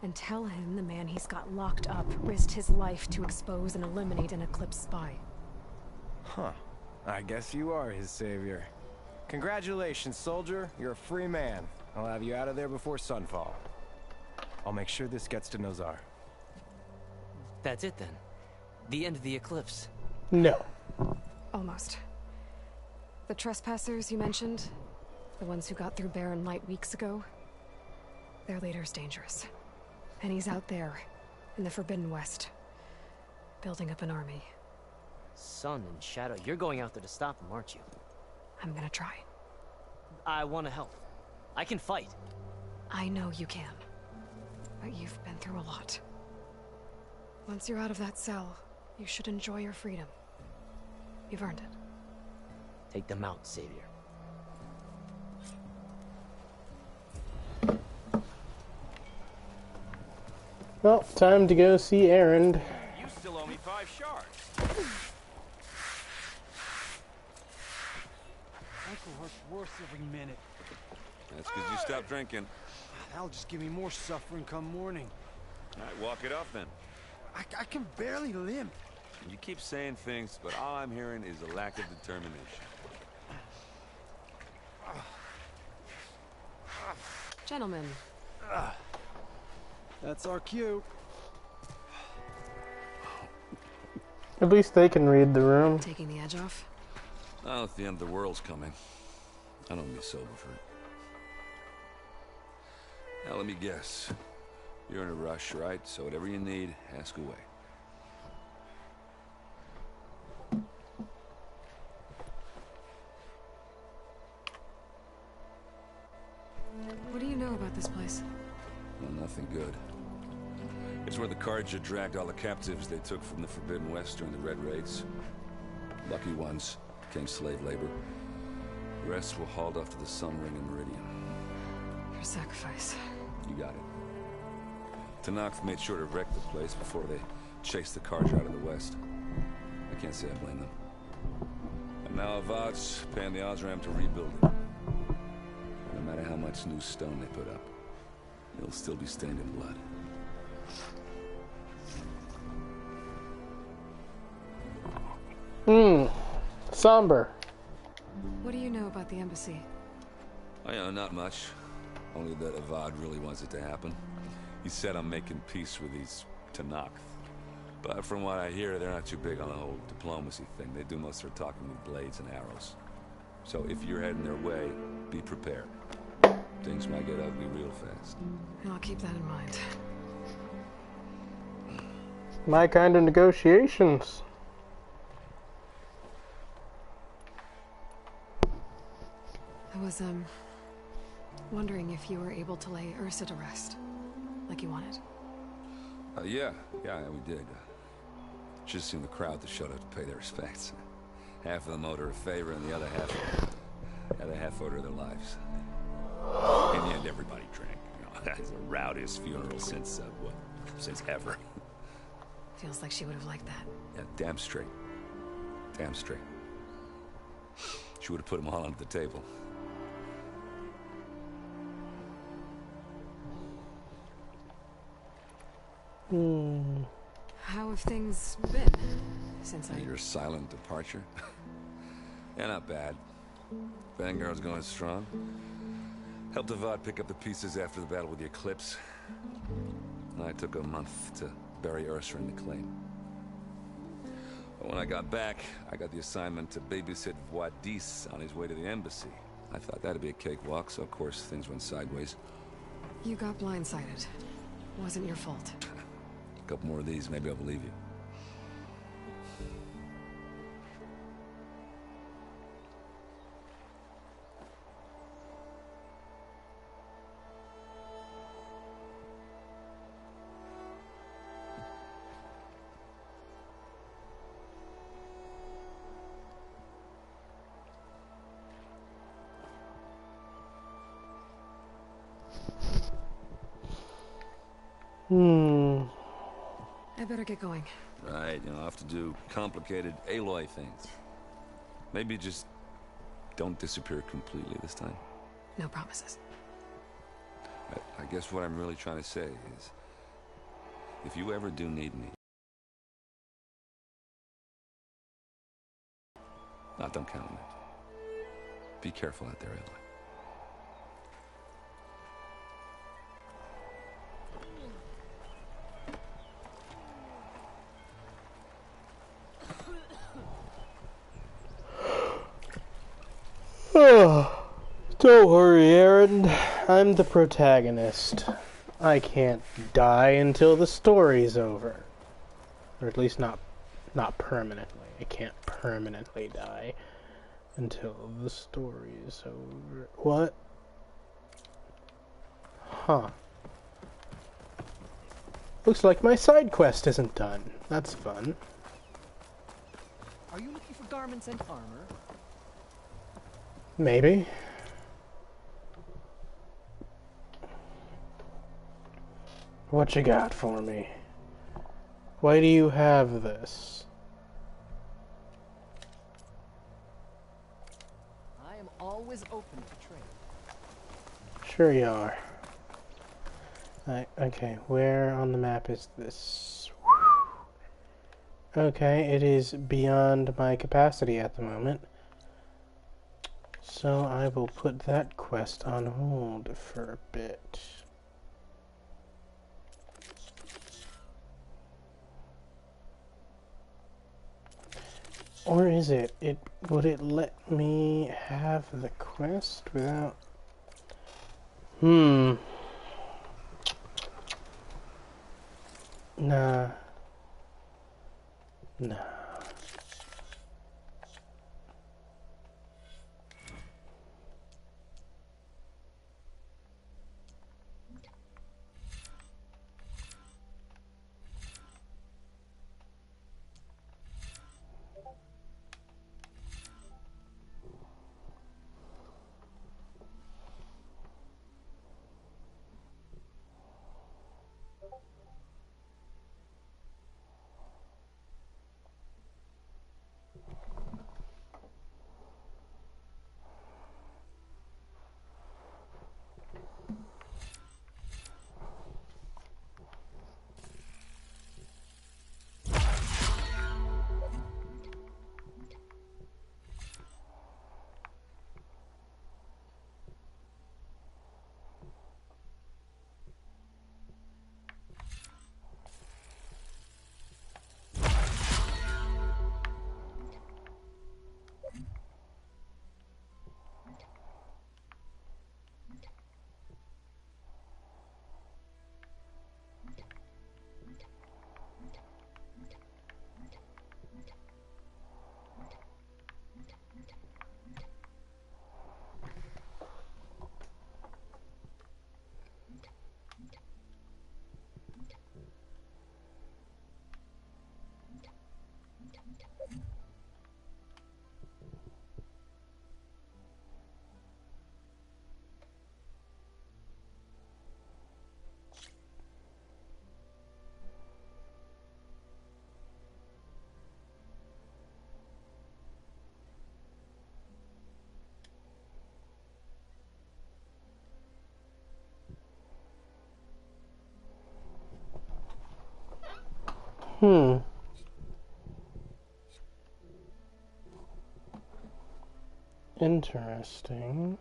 And tell him the man he's got locked up risked his life to expose and eliminate an Eclipse spy. Huh. I guess you are his savior. Congratulations, soldier. You're a free man. I'll have you out of there before sunfall. I'll make sure this gets to Nozar. That's it then. The end of the Eclipse. No. Almost. The trespassers you mentioned, the ones who got through Barren Light weeks ago, their leader's dangerous. And he's out there, in the Forbidden West, building up an army. Sun and Shadow, you're going out there to stop him, aren't you? I'm gonna try. I want to help. I can fight. I know you can. But you've been through a lot. Once you're out of that cell, you should enjoy your freedom. You've earned it. Take them out, Savior. Well, time to go see Erend. You still owe me 5 shards. Ankle hurts worse every minute. That's because you stopped drinking. That'll just give me more suffering come morning. All right, walk it off then. I can barely limp. You keep saying things, but all I'm hearing is a lack of determination. Gentlemen. That's our cue. At least they can read the room. Taking the edge off? Oh, if the end of the world's coming, I don't be sober for it. Now let me guess. You're in a rush, right? So whatever you need, ask away. What do you know about this place? Well, nothing good. It's where the Carja dragged all the captives they took from the Forbidden West during the Red Raids. Lucky ones became slave labor. The rest were hauled off to the Sun Ring and Meridian. Your sacrifice. You got it. Tenakth made sure to wreck the place before they chased the Carja out of the west. I can't say I blame them. And now Avad's paying the Osram to rebuild it. No matter how much new stone they put up, it'll still be stained in blood. Somber. What do you know about the embassy? I know not much. Only that Avad really wants it to happen. He said I'm making peace with these Tenakth. But from what I hear, they're not too big on the whole diplomacy thing. They do most of their talking with blades and arrows. So if you're heading their way, be prepared. Things might get ugly real fast. I'll keep that in mind. My kind of negotiations. I was, wondering if you were able to lay Ursa to rest, like you wanted. Yeah, we did. Just seen the crowd that showed up to pay their respects. Half of them owed her a favor, and the other half owed her their lives. In the end, everybody drank. You know, that's the rowdiest funeral since ever. Feels like she would have liked that. Yeah, damn straight. Damn straight. She would have put them all under the table. How have things been since Your silent departure? Yeah, not bad. Vanguard's going strong. Helped Avad pick up the pieces after the battle with the Eclipse. I took a month to bury Ursa in the claim. But when I got back, I got the assignment to babysit Wadis on his way to the embassy. I thought that'd be a cakewalk, so of course things went sideways. You got blindsided. Wasn't your fault. A couple more of these, maybe I'll believe you. I better get going. Right, I'll have to do complicated Aloy things. Maybe just don't disappear completely this time. No promises. I guess what I'm really trying to say is, if you ever do need me, don't count on it. Be careful out there, Aloy. Don't worry, Aaron. I'm the protagonist. I can't die until the story's over. Or at least not permanently. I can't permanently die until the story's over. What? Huh. Looks like my side quest isn't done. That's fun. Are you looking for garments and armor? Maybe. What you got for me? Why do you have this? I am always open to trade. Sure you are. Okay, where on the map is this? Okay, it is beyond my capacity at the moment. So I will put that quest on hold for a bit. Or is it? Would it let me have the quest without... Nah. Interesting.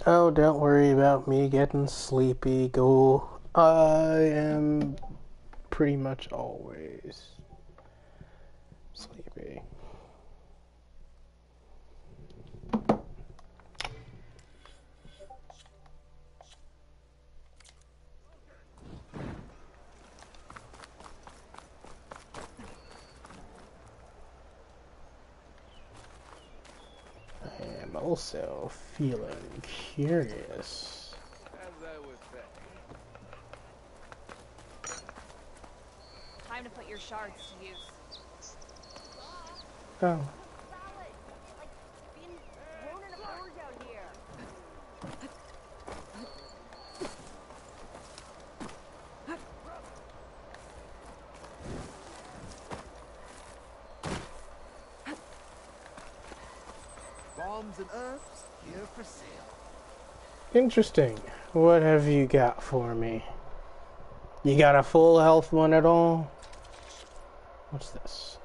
Oh, don't worry about me getting sleepy, Ghoul. I am pretty much always sleepy. I am also feeling curious. Time to put your shards to use. Oh. Bombs and herbs here for sale. Interesting. What have you got for me? You got a full health one at all? What's this?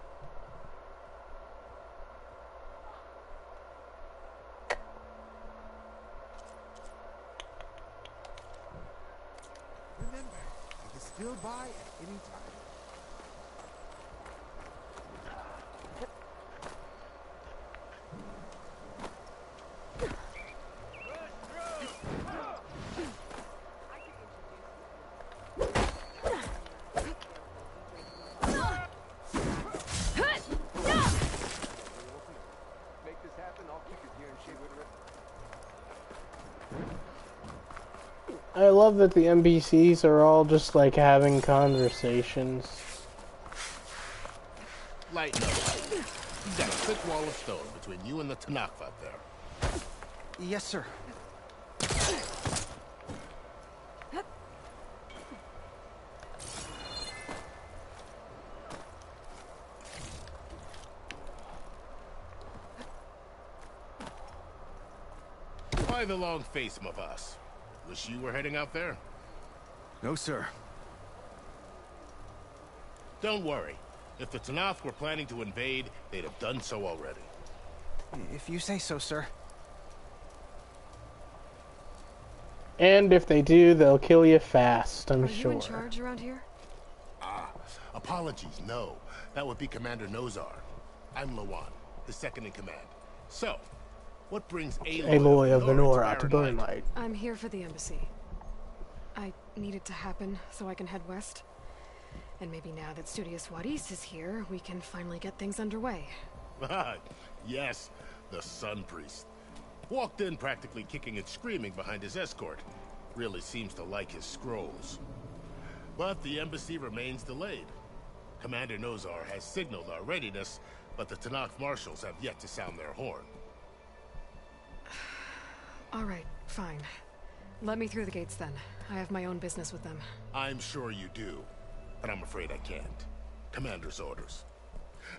Remember, you can still buy at any time. I love that the NPCs are all just like having conversations. Lighten up. You got a thick wall of stone between you and the Tanakh up there. Yes, sir. Why the long face, Mavas? Wish you were heading out there? No, sir. Don't worry. If the Tanakh were planning to invade, they'd have done so already. If you say so, sir. And if they do, they'll kill you fast, I'm sure. Are you in charge around here? Apologies, no. That would be Commander Nozar. I'm Lawan, the second in command. So, what brings Aloy of the Nora to Burnlight? I'm here for the embassy. I need it to happen so I can head west. And maybe now that Studious Wadis is here, we can finally get things underway. Yes, the Sun Priest. Walked in practically kicking and screaming behind his escort. Really seems to like his scrolls. But the embassy remains delayed. Commander Nozar has signaled our readiness, but the Tanakh marshals have yet to sound their horn. All right, fine. Let me through the gates then. I have my own business with them. I'm sure you do, but I'm afraid I can't. Commander's orders.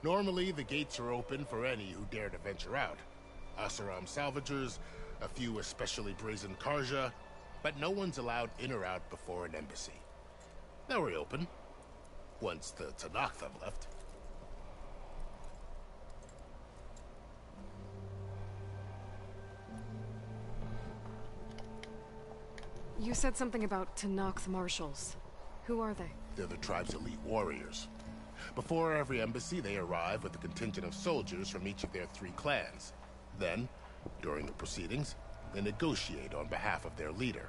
Normally, the gates are open for any who dare to venture out. Asaram salvagers, a few especially brazen Karja, but no one's allowed in or out before an embassy. They'll reopen, once the Tanakh have left. You said something about Tanakh marshals. Who are they? They're the tribe's elite warriors. Before every embassy, they arrive with a contingent of soldiers from each of their 3 clans. Then, during the proceedings, they negotiate on behalf of their leader.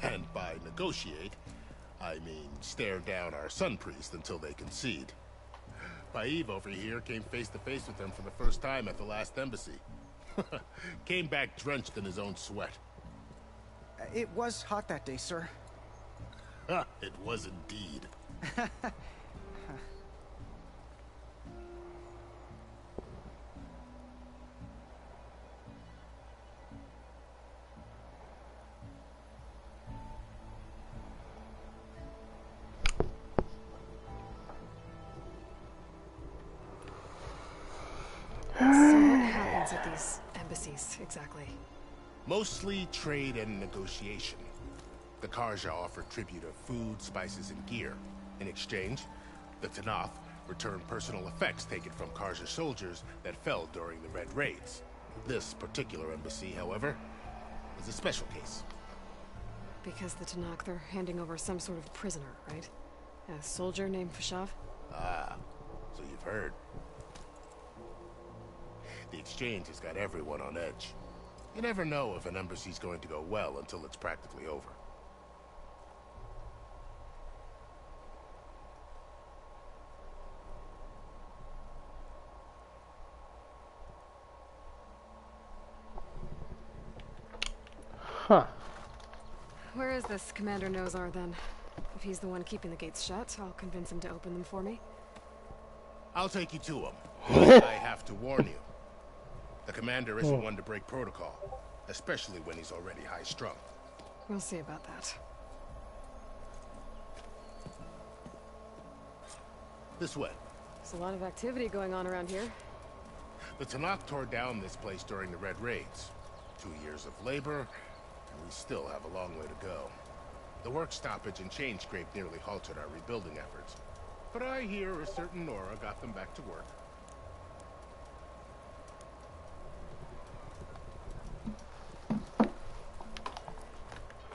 And by negotiate, I mean, stare down our Sun Priest until they concede. Paiv over here came face to face with them for the first time at the last embassy. Came back drenched in his own sweat. It was hot that day, sir. It was indeed. So what happens at these embassies, exactly? Mostly trade and negotiation. The Karja offer tribute of food, spices, and gear. In exchange, the Tenakth return personal effects taken from Karja soldiers that fell during the Red Raids. This particular embassy, however, is a special case. Because the Tenakth are handing over some sort of prisoner, right? A soldier named Fashav? Ah, so you've heard. The exchange has got everyone on edge. You never know if an embassy's going to go well until it's practically over. Huh. Where is this Commander Nozar, then? If he's the one keeping the gates shut, I'll convince him to open them for me. I'll take you to him. But I have to warn you. The commander isn't one to break protocol, especially when he's already high-strung. We'll see about that. This way. There's a lot of activity going on around here. The Tenakth tore down this place during the Red Raids. 2 years of labor, and we still have a long way to go. The work stoppage and chain scrape nearly halted our rebuilding efforts. But I hear a certain Nora got them back to work.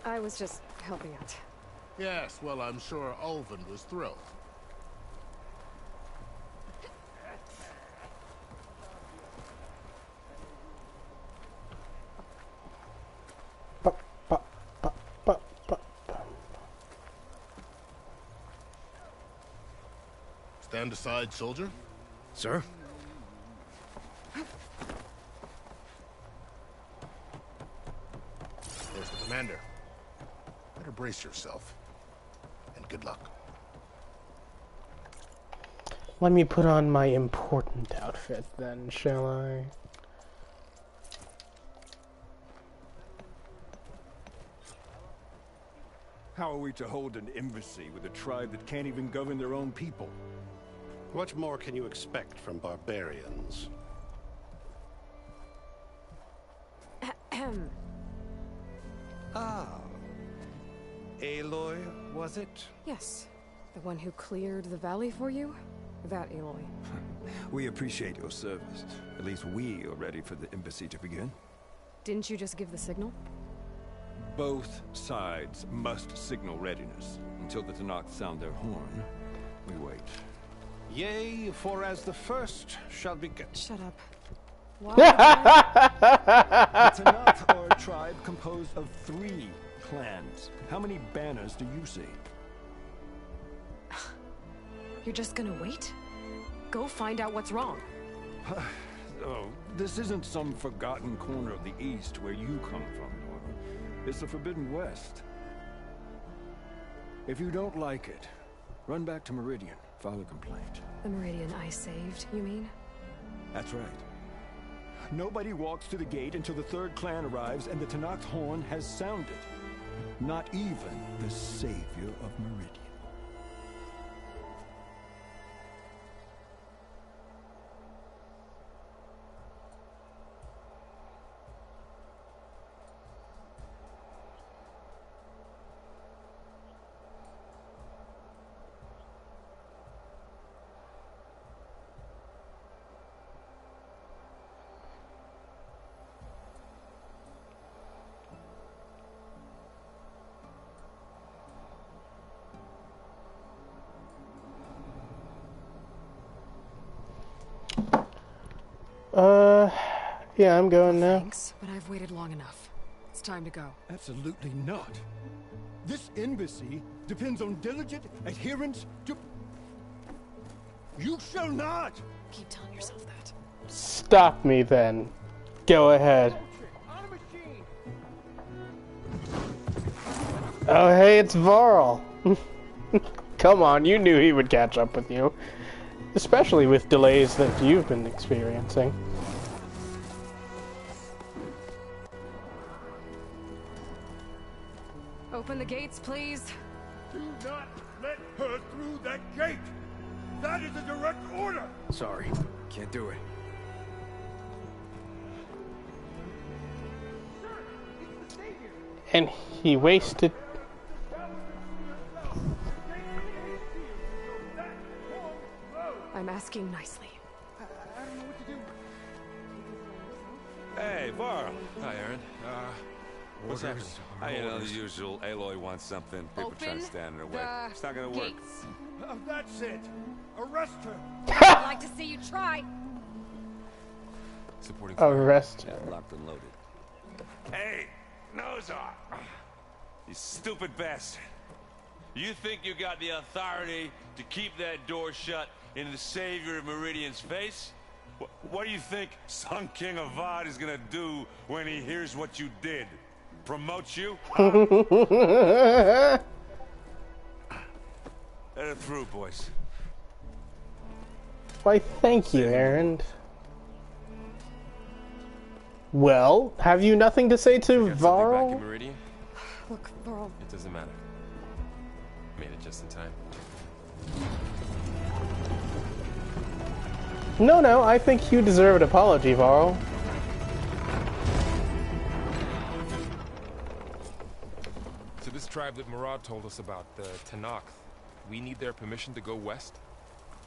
I was just helping out. Yes, well, I'm sure Ulvund was thrilled. Stand aside, soldier. Sir? There's the commander. Better brace yourself. And good luck. Let me put on my important outfit then, shall I? How are we to hold an embassy with a tribe that can't even govern their own people? What more can you expect from barbarians? Ah. Aloy, was it? Yes. The one who cleared the valley for you? That Aloy. We appreciate your service. At least we are ready for the embassy to begin. Didn't you just give the signal? Both sides must signal readiness. Until the Tenakth sound their horn, we wait. Yea, for as the first shall begin. Shut up. Why? The Tenakth are a tribe composed of 3 clans. How many banners do you see? You're just gonna wait? Go find out what's wrong. Oh, this isn't some forgotten corner of the East where you come from, Nora. It's the Forbidden West. If you don't like it, run back to Meridian, file a complaint. The Meridian I saved, you mean? That's right. Nobody walks to the gate until the 3rd clan arrives and the Tenakth horn has sounded. Not even the savior of Meridian. Yeah, I'm going now. Thanks, but I've waited long enough. It's time to go. Absolutely not. This embassy depends on diligent adherence to... You shall not! Keep telling yourself that. Stop me then. Go ahead. Oh, hey, it's Varl. Come on, you knew he would catch up with you. Especially with delays that you've been experiencing. Open the gates, please. Do not let her through that gate! That is a direct order! Sorry, can't do it. And he wasted... I'm asking nicely. I don't know what to do. Hey, Varl. Hi, Aaron. What's happening? You know, the Orders. usual. Aloy wants something. People trying to stand in her way. It's not gonna work. That's it! Arrest her! I'd like to see you try. Supporting Arrest her. Yeah, locked and loaded. Hey, Nozar! You stupid bastard. You think you got the authority to keep that door shut in the Savior of Meridian's face? What do you think Sun King Avad is gonna do when he hears what you did? Promote you? Let it through, boys. Why, thank you, Aaron. Well, have you nothing to say to Back in Varl? Meridian? Look, Varl. It doesn't matter. Made it just in time. No, I think you deserve an apology, Varl. So this tribe that Murad told us about, the Tenakth, we need their permission to go west?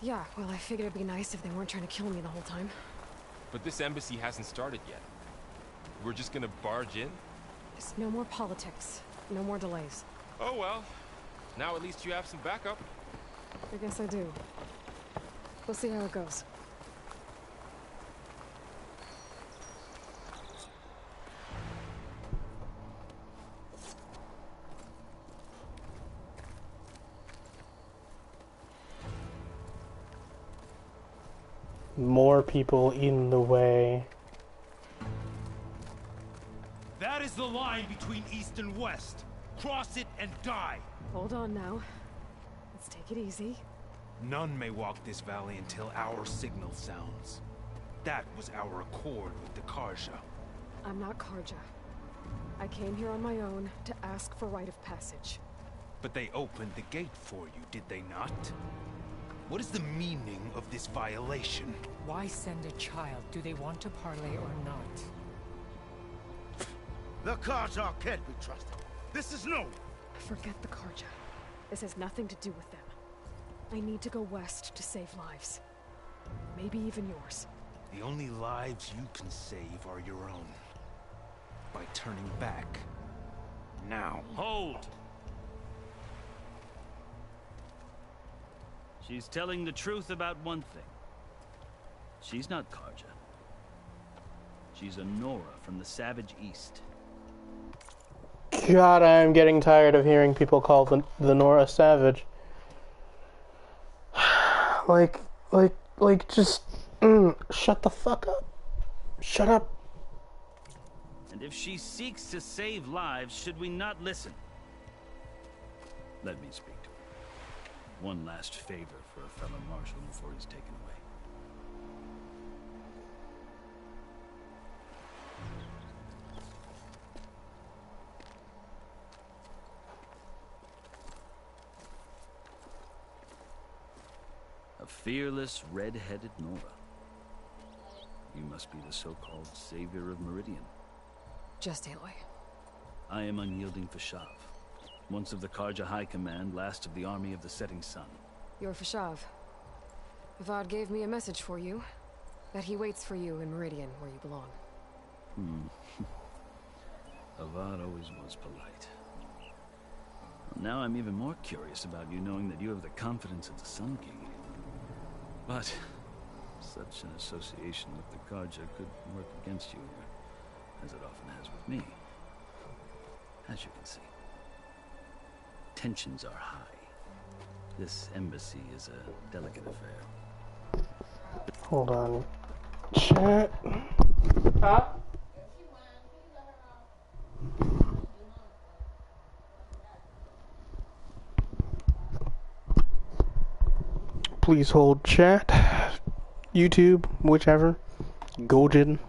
Yeah, well, I figured it'd be nice if they weren't trying to kill me the whole time. But this embassy hasn't started yet. We're just gonna barge in? Just no more politics. No more delays. Oh well. Now at least you have some backup. I guess I do. We'll see how it goes. More people in the way. That is the line between East and West. Cross it and die. Hold on now. Let's take it easy. None may walk this valley until our signal sounds. That was our accord with the Karja. I'm not Karja. I came here on my own to ask for rite of passage. But they opened the gate for you, did they not? What is the meaning of this violation? Why send a child? Do they want to parley or not? The Karja can't be trusted. This is no... Forget the Karja. This has nothing to do with them. I need to go west to save lives. Maybe even yours. The only lives you can save are your own. By turning back. Now. Hold! She's telling the truth about one thing. She's not Karja. She's a Nora from the Savage East. God, I'm getting tired of hearing people call the Nora savage. Just shut the fuck up. Shut up. And if she seeks to save lives, should we not listen? Let me speak to her. One last favor for a fellow marshal before he's taken away. A fearless, red-headed Nora. You must be the so-called savior of Meridian. Just Aloy. I am unyielding Fashav. Once of the Karja High Command, last of the army of the Setting Sun. You're Fashav. Avad gave me a message for you. That he waits for you in Meridian, where you belong. Avad always was polite. Well, now I'm even more curious about you knowing that you have the confidence of the Sun King. But such an association with the Karja could work against you, as it often has with me. As you can see. tensions are high. This embassy is a delicate affair. Hold on. Chat. Huh? Please hold chat. YouTube, whichever. Gojin.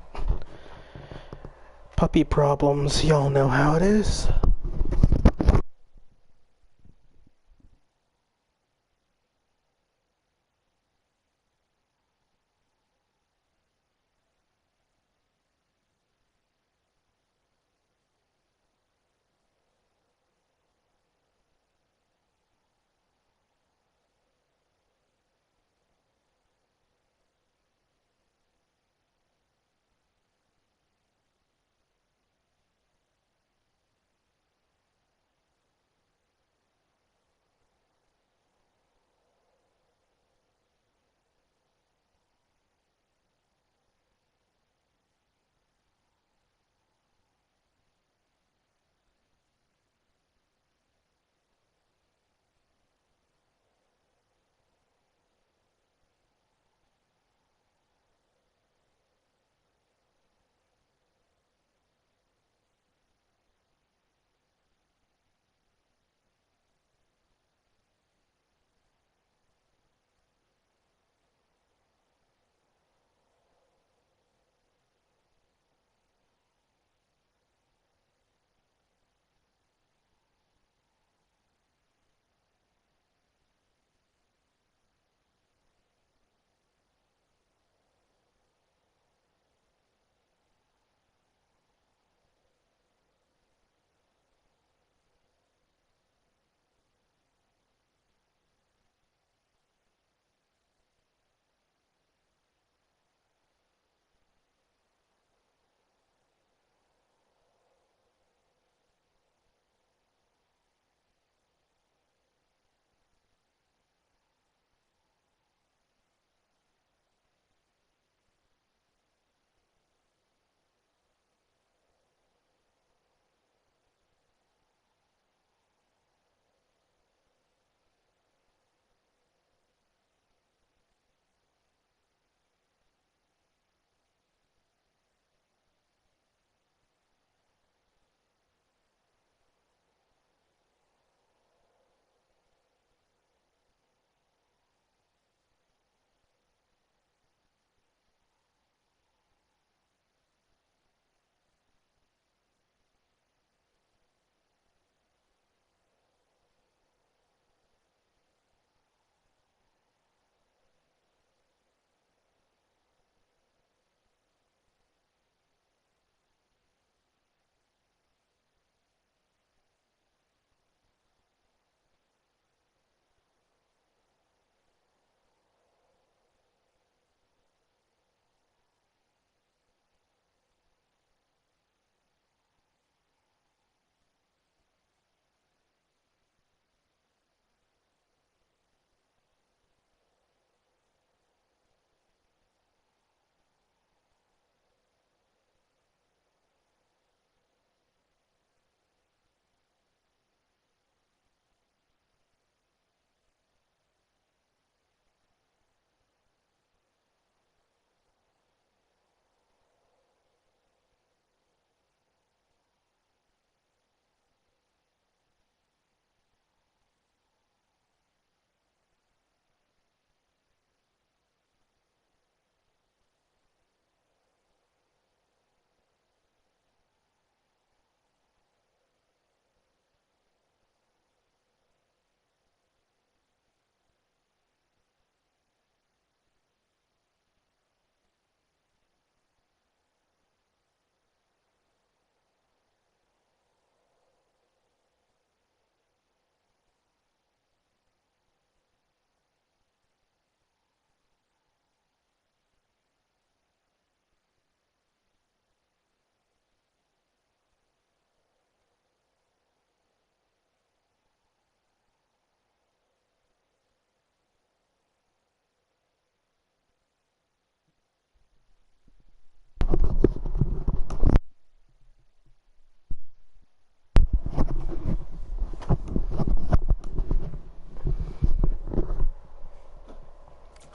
Puppy problems, y'all know how it is.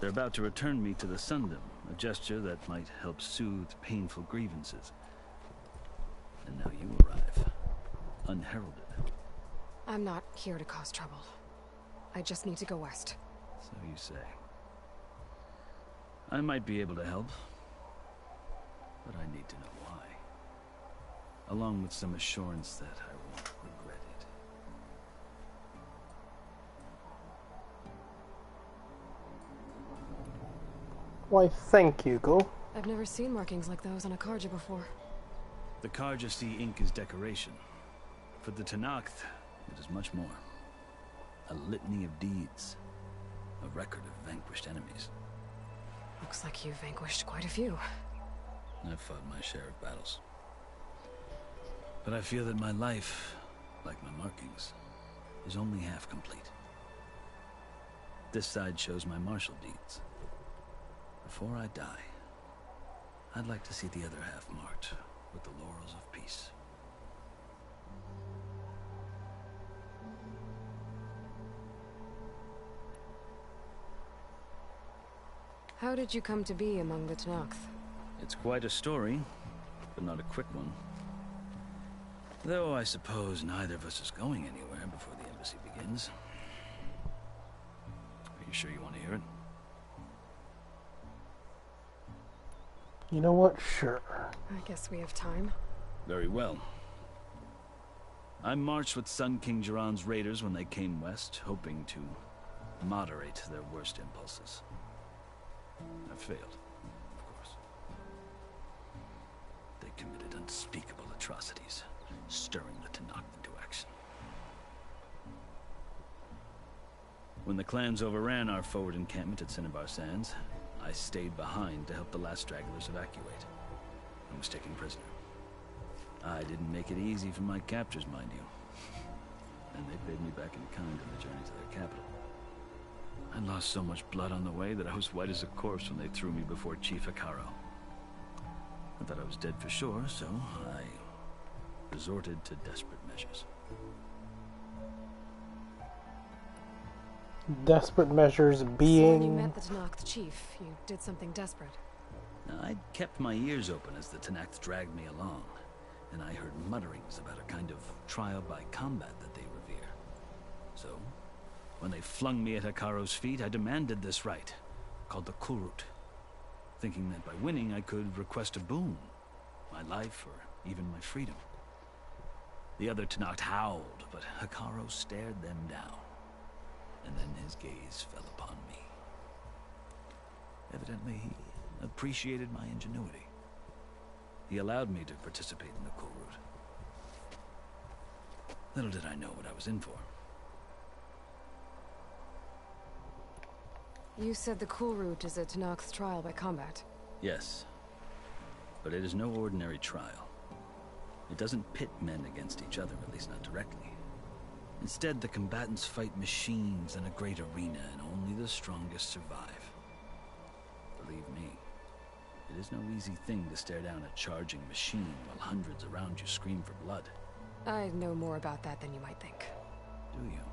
They're about to return me to the Sundom, a gesture that might help soothe painful grievances. And now you arrive, unheralded. I'm not here to cause trouble. I just need to go west. So you say. I might be able to help, but I need to know why. Along with some assurance that I won't regret it. Why, thank you, Go. I've never seen markings like those on a Karja before. The Karja see ink as decoration. For the Tenakth, it is much more. A litany of deeds. A record of vanquished enemies. Looks like you've vanquished quite a few. I've fought my share of battles. But I feel that my life, like my markings, is only half complete. This side shows my martial deeds. Before I die, I'd like to see the other half marked with the laurels of peace. How did you come to be among the Tenakth? It's quite a story, but not a quick one. Though I suppose neither of us is going anywhere before the embassy begins. Are you sure you want to hear it? You know what? Sure. I guess we have time. Very well. I marched with Sun King Jiran's raiders when they came west, hoping to moderate their worst impulses. I failed, of course. They committed unspeakable atrocities, stirring the Tenakth into action. When the clans overran our forward encampment at Cinnabar Sands, I stayed behind to help the last stragglers evacuate. I was taken prisoner. I didn't make it easy for my captors, mind you. And they paid me back in kind on the journey to their capital. I lost so much blood on the way that I was white as a corpse when they threw me before Chief Hekarro. I thought I was dead for sure, so I resorted to desperate measures. Desperate measures being... When you met the Tenakth chief, you did something desperate. I'd kept my ears open as the Tenakth dragged me along, and I heard mutterings about a kind of trial by combat that they revere. So, when they flung me at Hekarro's feet, I demanded this right, called the Kulrut, thinking that by winning I could request a boon, my life or even my freedom. The other Tenakth howled, but Hekarro stared them down, and then his gaze fell upon me. Evidently, he appreciated my ingenuity. He allowed me to participate in the Kulrut. Little did I know what I was in for. You said the Kulrut is a Tenakth trial by combat. Yes, but it is no ordinary trial. It doesn't pit men against each other, at least not directly. Instead, the combatants fight machines in a great arena, and only the strongest survive. Believe me, it is no easy thing to stare down a charging machine while hundreds around you scream for blood. I know more about that than you might think. Do you?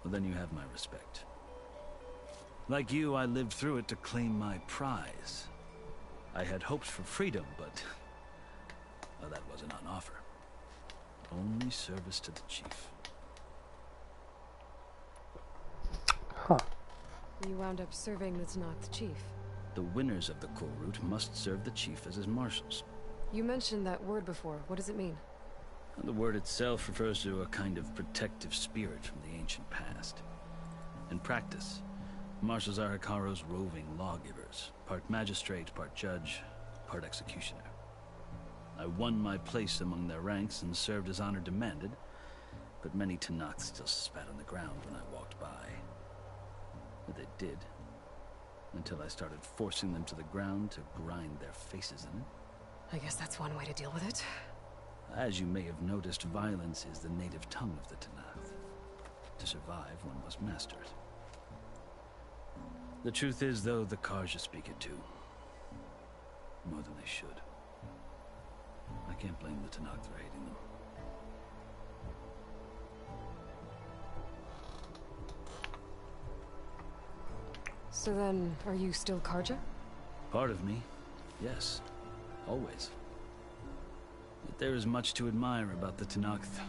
Well, then you have my respect. Like you, I lived through it to claim my prize. I had hopes for freedom, but well, that wasn't on offer. Only service to the chief. Huh. You wound up serving the Tenakth chief. The winners of the Kulrut must serve the chief as his marshals. You mentioned that word before. What does it mean? The word itself refers to a kind of protective spirit from the ancient past. In practice, marshals are Hekarro's roving lawgivers, part magistrate, part judge, part executioner. I won my place among their ranks and served as honor demanded, but many Tenakth still spat on the ground when I walked by. But they did, until I started forcing them to the ground to grind their faces in it. I guess that's one way to deal with it. As you may have noticed, violence is the native tongue of the Tenakth. To survive, one must master it. The truth is, though, the Karja speak it too. More than they should. I can't blame the Tenakth for hating them. So then, are you still Karja? Part of me, yes. Always. Yet there is much to admire about the Tenakth.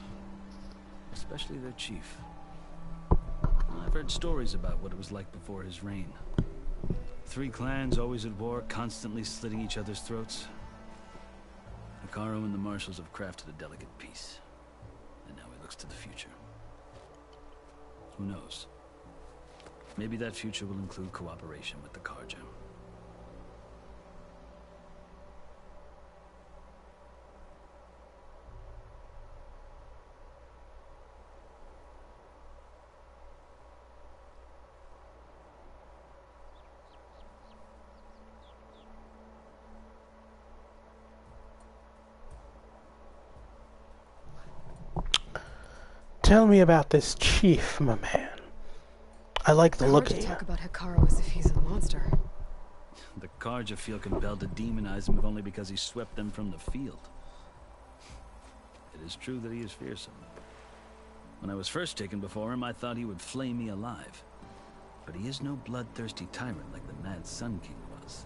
Especially their chief. I've heard stories about what it was like before his reign. 3 clans always at war, constantly slitting each other's throats. Hekarro and the Marshals have crafted a delicate peace. And now he looks to the future. Who knows? Maybe that future will include cooperation with the Karja. Tell me about this chief, my man. I like the look of Hard to you. talk about Hekarro as if he's a monster. The Karja feel compelled to demonize him if only because he swept them from the field. It is true that he is fearsome. When I was first taken before him, I thought he would flay me alive. But he is no bloodthirsty tyrant like the Mad Sun King was.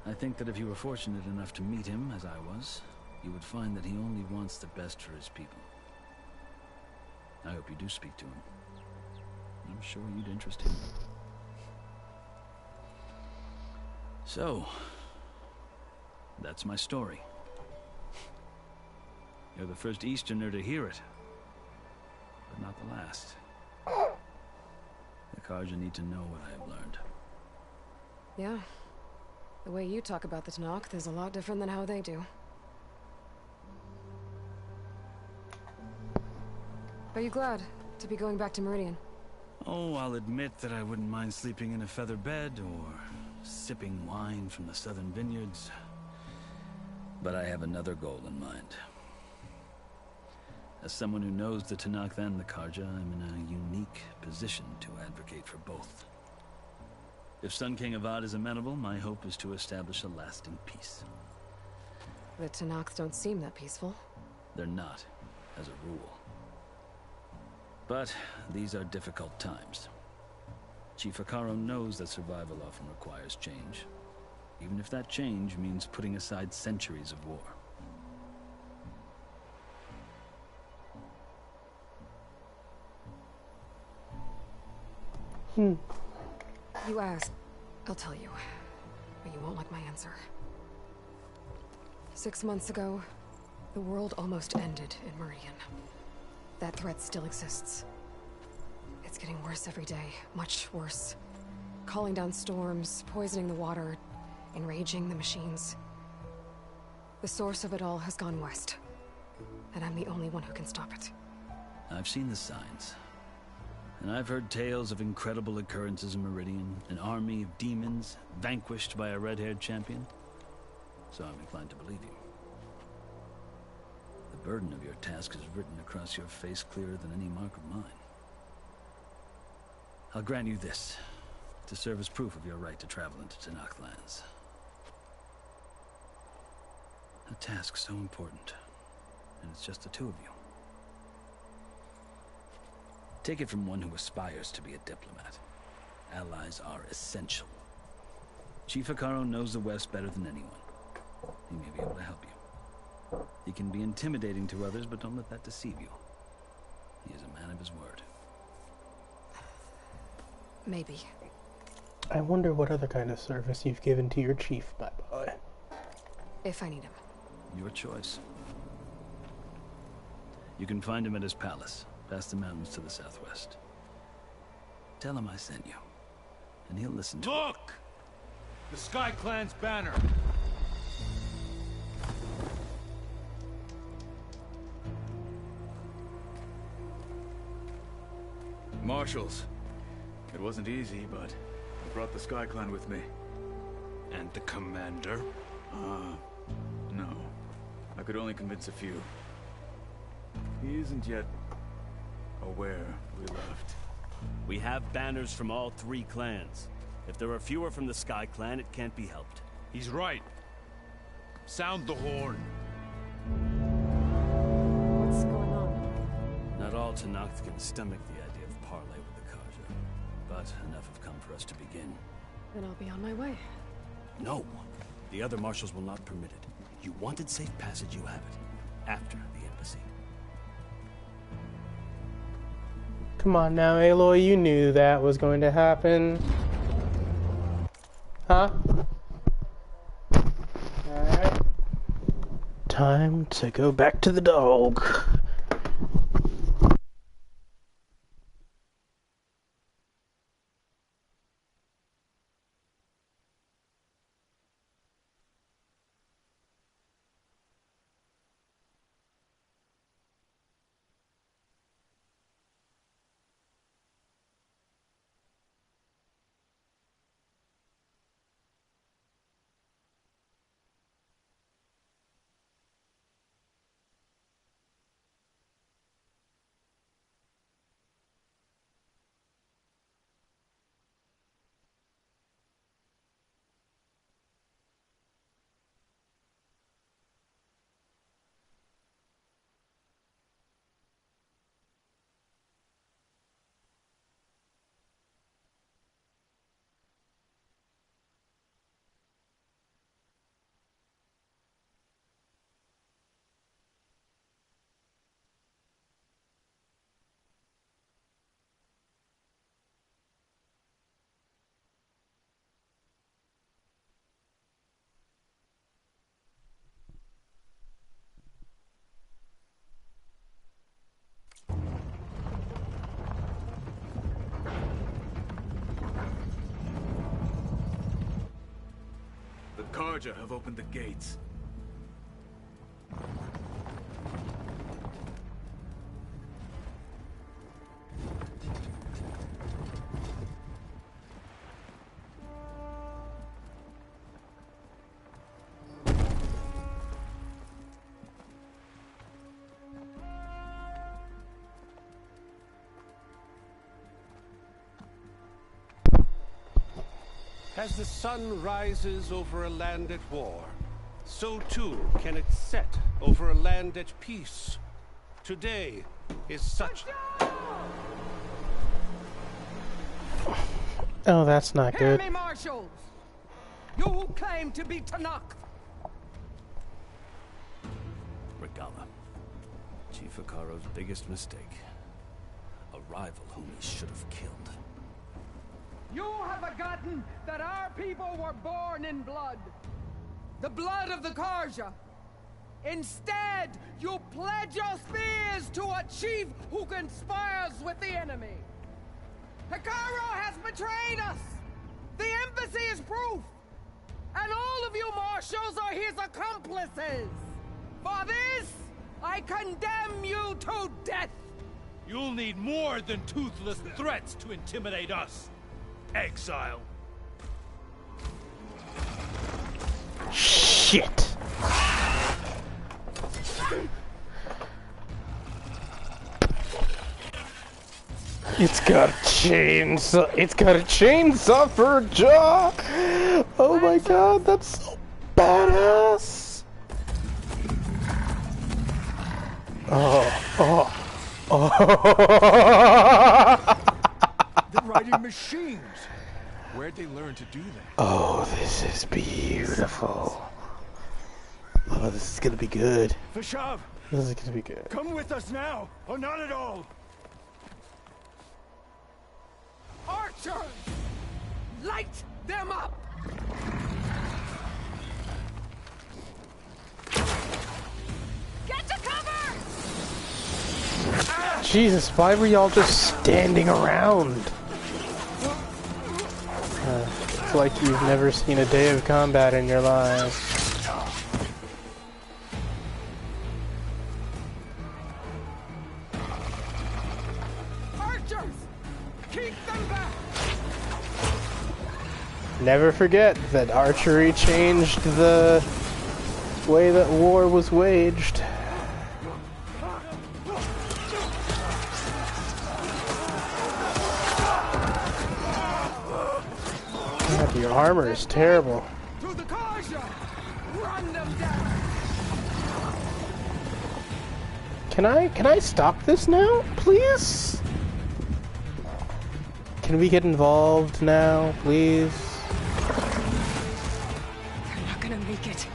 I think that if you were fortunate enough to meet him, as I was, you would find that he only wants the best for his people. I hope you do speak to him. I'm sure you'd interest him. So, that's my story. You're the first Easterner to hear it, but not the last. The Karja need to know what I have learned. Yeah. The way you talk about the Tenakth is a lot different than how they do. Are you glad to be going back to Meridian? Oh, I'll admit that I wouldn't mind sleeping in a feather bed or sipping wine from the southern vineyards. But I have another goal in mind. As someone who knows the Tenakth and the Karja, I'm in a unique position to advocate for both. If Sun King Avad is amenable, my hope is to establish a lasting peace. The Tenakth don't seem that peaceful. They're not, as a rule. But these are difficult times. Chief Hekarro knows that survival often requires change, even if that change means putting aside centuries of war. You asked. I'll tell you. But you won't like my answer. 6 months ago, the world almost ended in Meridian. That threat still exists. It's getting worse every day. Much worse. Calling down storms, poisoning the water, enraging the machines. The source of it all has gone west. And I'm the only one who can stop it. I've seen the signs. And I've heard tales of incredible occurrences in Meridian, an army of demons vanquished by a red-haired champion. So I'm inclined to believe you. The burden of your task is written across your face clearer than any mark of mine. I'll grant you this, to serve as proof of your right to travel into Tenakth lands. A task so important, and it's just the two of you. Take it from one who aspires to be a diplomat. Allies are essential. Chief Hekarro knows the West better than anyone. He may be able to help you. He can be intimidating to others, but don't let that deceive you. He is a man of his word. Maybe. I wonder what other kind of service you've given to your chief, my boy. If I need him. Your choice. You can find him at his palace, past the mountains to the southwest. Tell him I sent you, and he'll listen to Look! The Sky Clan's banner! Marshals. It wasn't easy, but I brought the Sky Clan with me. And the commander? No. I could only convince a few. He isn't yet aware we left. We have banners from all 3 clans. If there are fewer from the Sky Clan, it can't be helped. He's right. Sound the horn. What's going on? Not all Tenakth can stomach the idea of parley with the Karja. but enough have come for us to begin. Then I'll be on my way. No! The other marshals will not permit it. You wanted safe passage, you have it. After the embassy. Come on now, Aloy, you knew that was going to happen. Huh? Alright. Time to go back to the dog. Carja have opened the gates. As the sun rises over a land at war, so too can it set over a land at peace. Today is such... Oh, that's not good. Hear me, marshals! You who claim to be Tenakth! Regalla. Chief Hekarro's biggest mistake. A rival whom he should have killed. You have forgotten that our people were born in blood. The blood of the Carja. Instead, you pledge your spears to a chief who conspires with the enemy. Hekarro has betrayed us. The embassy is proof. And all of you marshals are his accomplices. For this, I condemn you to death. You'll need more than toothless threats to intimidate us. Exile. Shit. It's got a chainsaw. It's got a chainsaw for a jaw. Oh my god, that's so badass. Oh. They're riding machines. Where'd they learn to do that? Oh, this is beautiful. Oh, this is gonna be good. Vashav! This is gonna be good. Come with us now, or not at all. Archers! Light them up! Get to cover! Jesus, why were y'all just standing around? It's like you've never seen a day of combat in your lives. Archers! Keep them back! Never forget that archery changed the way that war was waged. God, your armor is terrible. To the Carja! Run them down! Can I stop this now, please? can we get involved now, please? They're not gonna make it.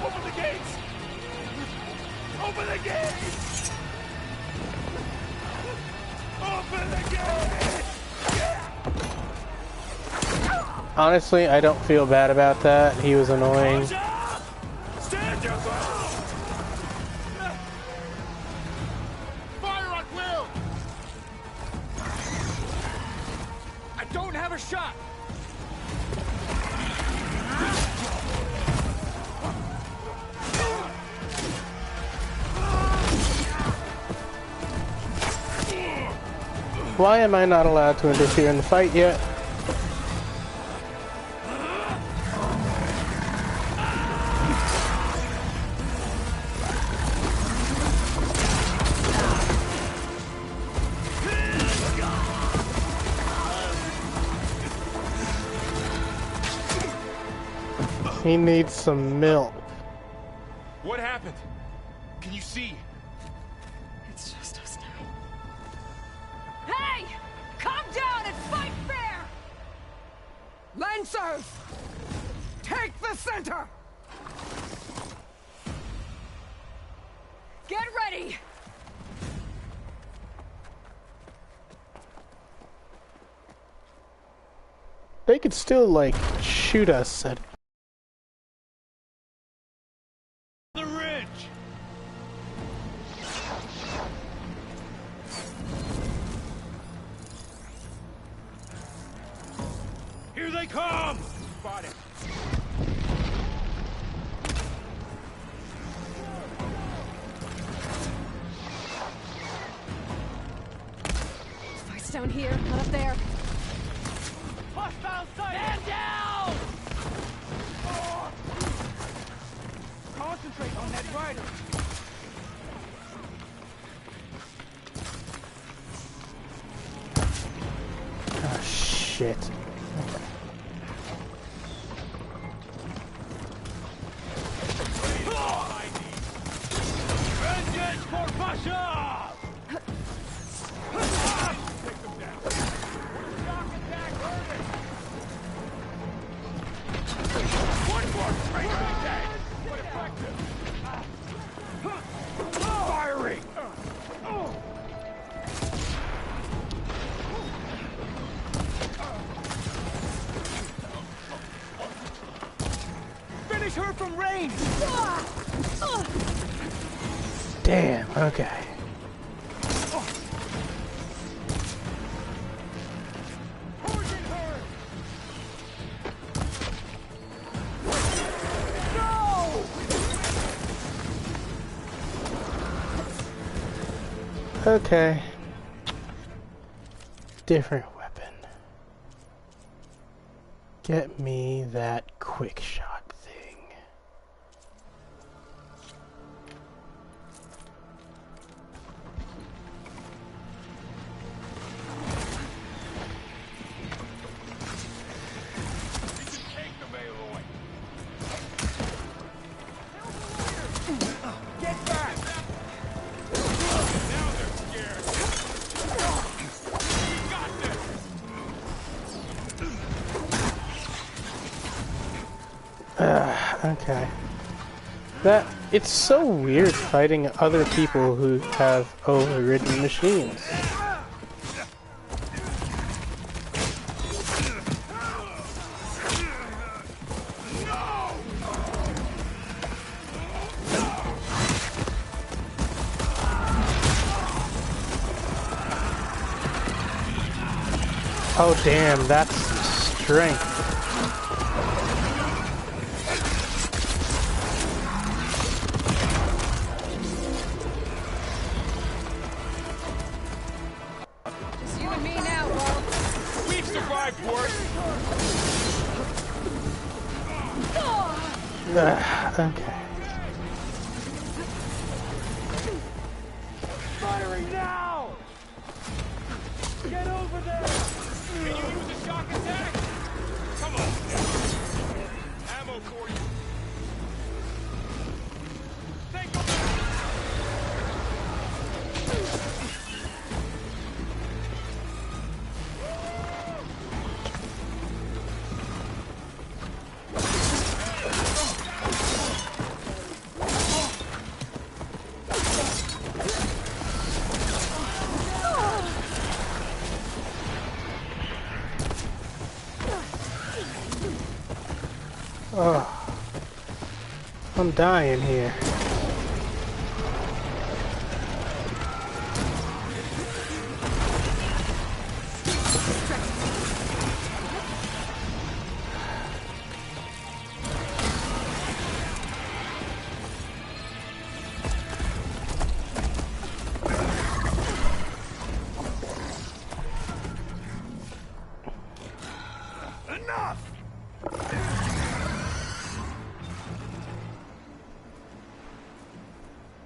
Open the gates! Open the gates! Open the gates! Honestly, I don't feel bad about that. He was annoying. Stand your ground! Fire on Will! I don't have a shot! Why am I not allowed to interfere in the fight yet? He needs some milk. What happened? Can you see? It's just us now. Hey! Calm down and fight fair! Lancers! Take the center! Get ready! They could still, like, shoot us at... The ridge! Here they come! Spot it. Fight's down here, not up there. Hostile sight! Stand down! Concentrate on that rider! Oh, shit. Vengeance for Pasha! Take them down. Shock attack, hurry! One more straight to the dead! But effective! Firing! Finish her from range! Damn, okay. Okay. Different weapon. Get me that quick shot thing. Get back! Now they're scared! We got this! Okay. It's so weird fighting other people who have overridden machines. Oh damn, that's strength. Just you and me now, Bo. We've survived worse! Okay. Firing now! Get over there! Can you use a shock attack? Oh, I'm dying here.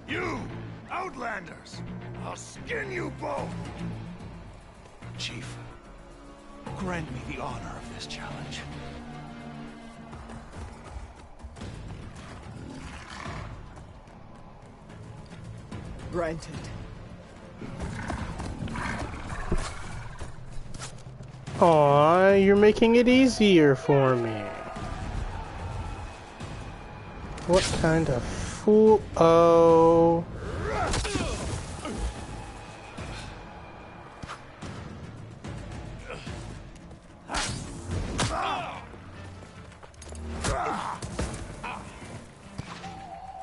You, Outlanders! I'll skin you both! Chief, grant me the honor of this challenge. Granted. Aw, you're making it easier for me. What kind of fool? Oh.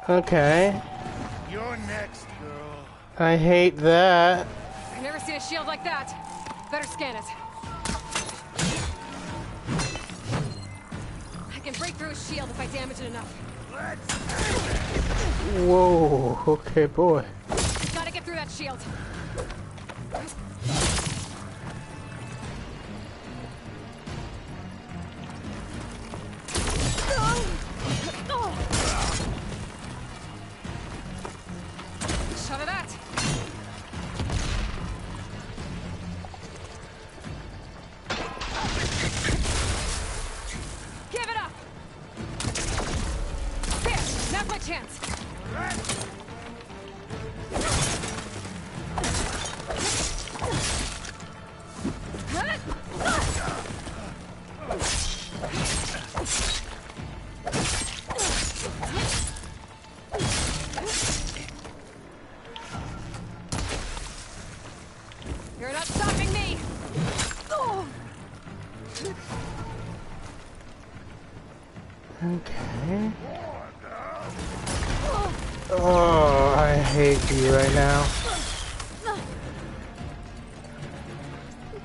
Okay. You're next, girl. I hate that. I've never seen a shield like that. Better scan it. I can break through a shield if I damage it enough. Whoa, okay, boy. Gotta get through that shield. Shut of that. Give it up. There, now's my chance. You're not stopping me. Okay. Oh, I hate you right now.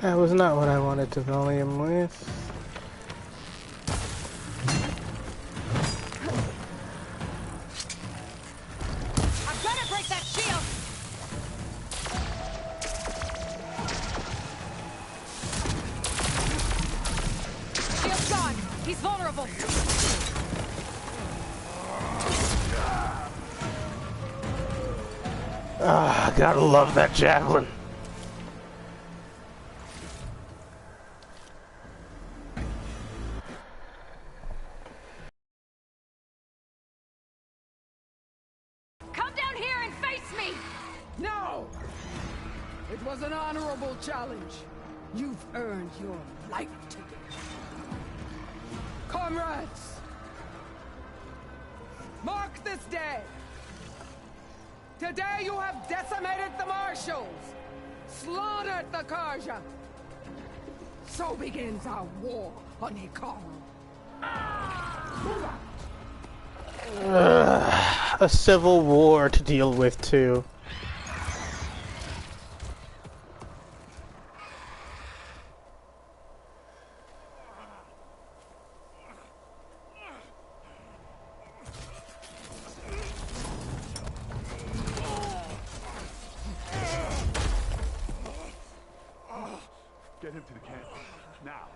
That was not what I wanted to volley him with. I've got to break that shield. Shield's gone. He's vulnerable. Ah, gotta love that javelin. Come down here and face me. No! It was an honorable challenge. You've earned your life ticket. Comrades! Mark this day! Today you have decimated the Marshals! Slaughtered the Karja! So begins our war on Hikaru. A civil war to deal with, too. Get him to the camp. Now.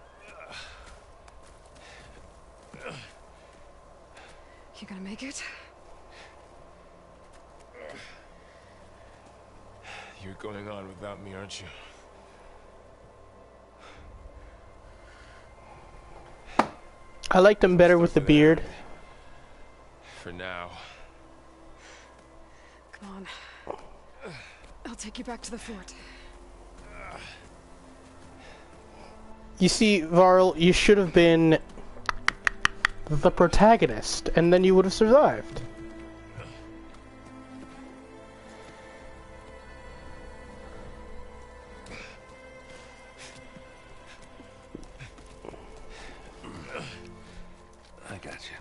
You gonna make it? You're going on without me, aren't you? I liked him better with the beard. For now. Come on. I'll take you back to the fort. You see, Varl, you should have been the protagonist, and then you would have survived. I got you.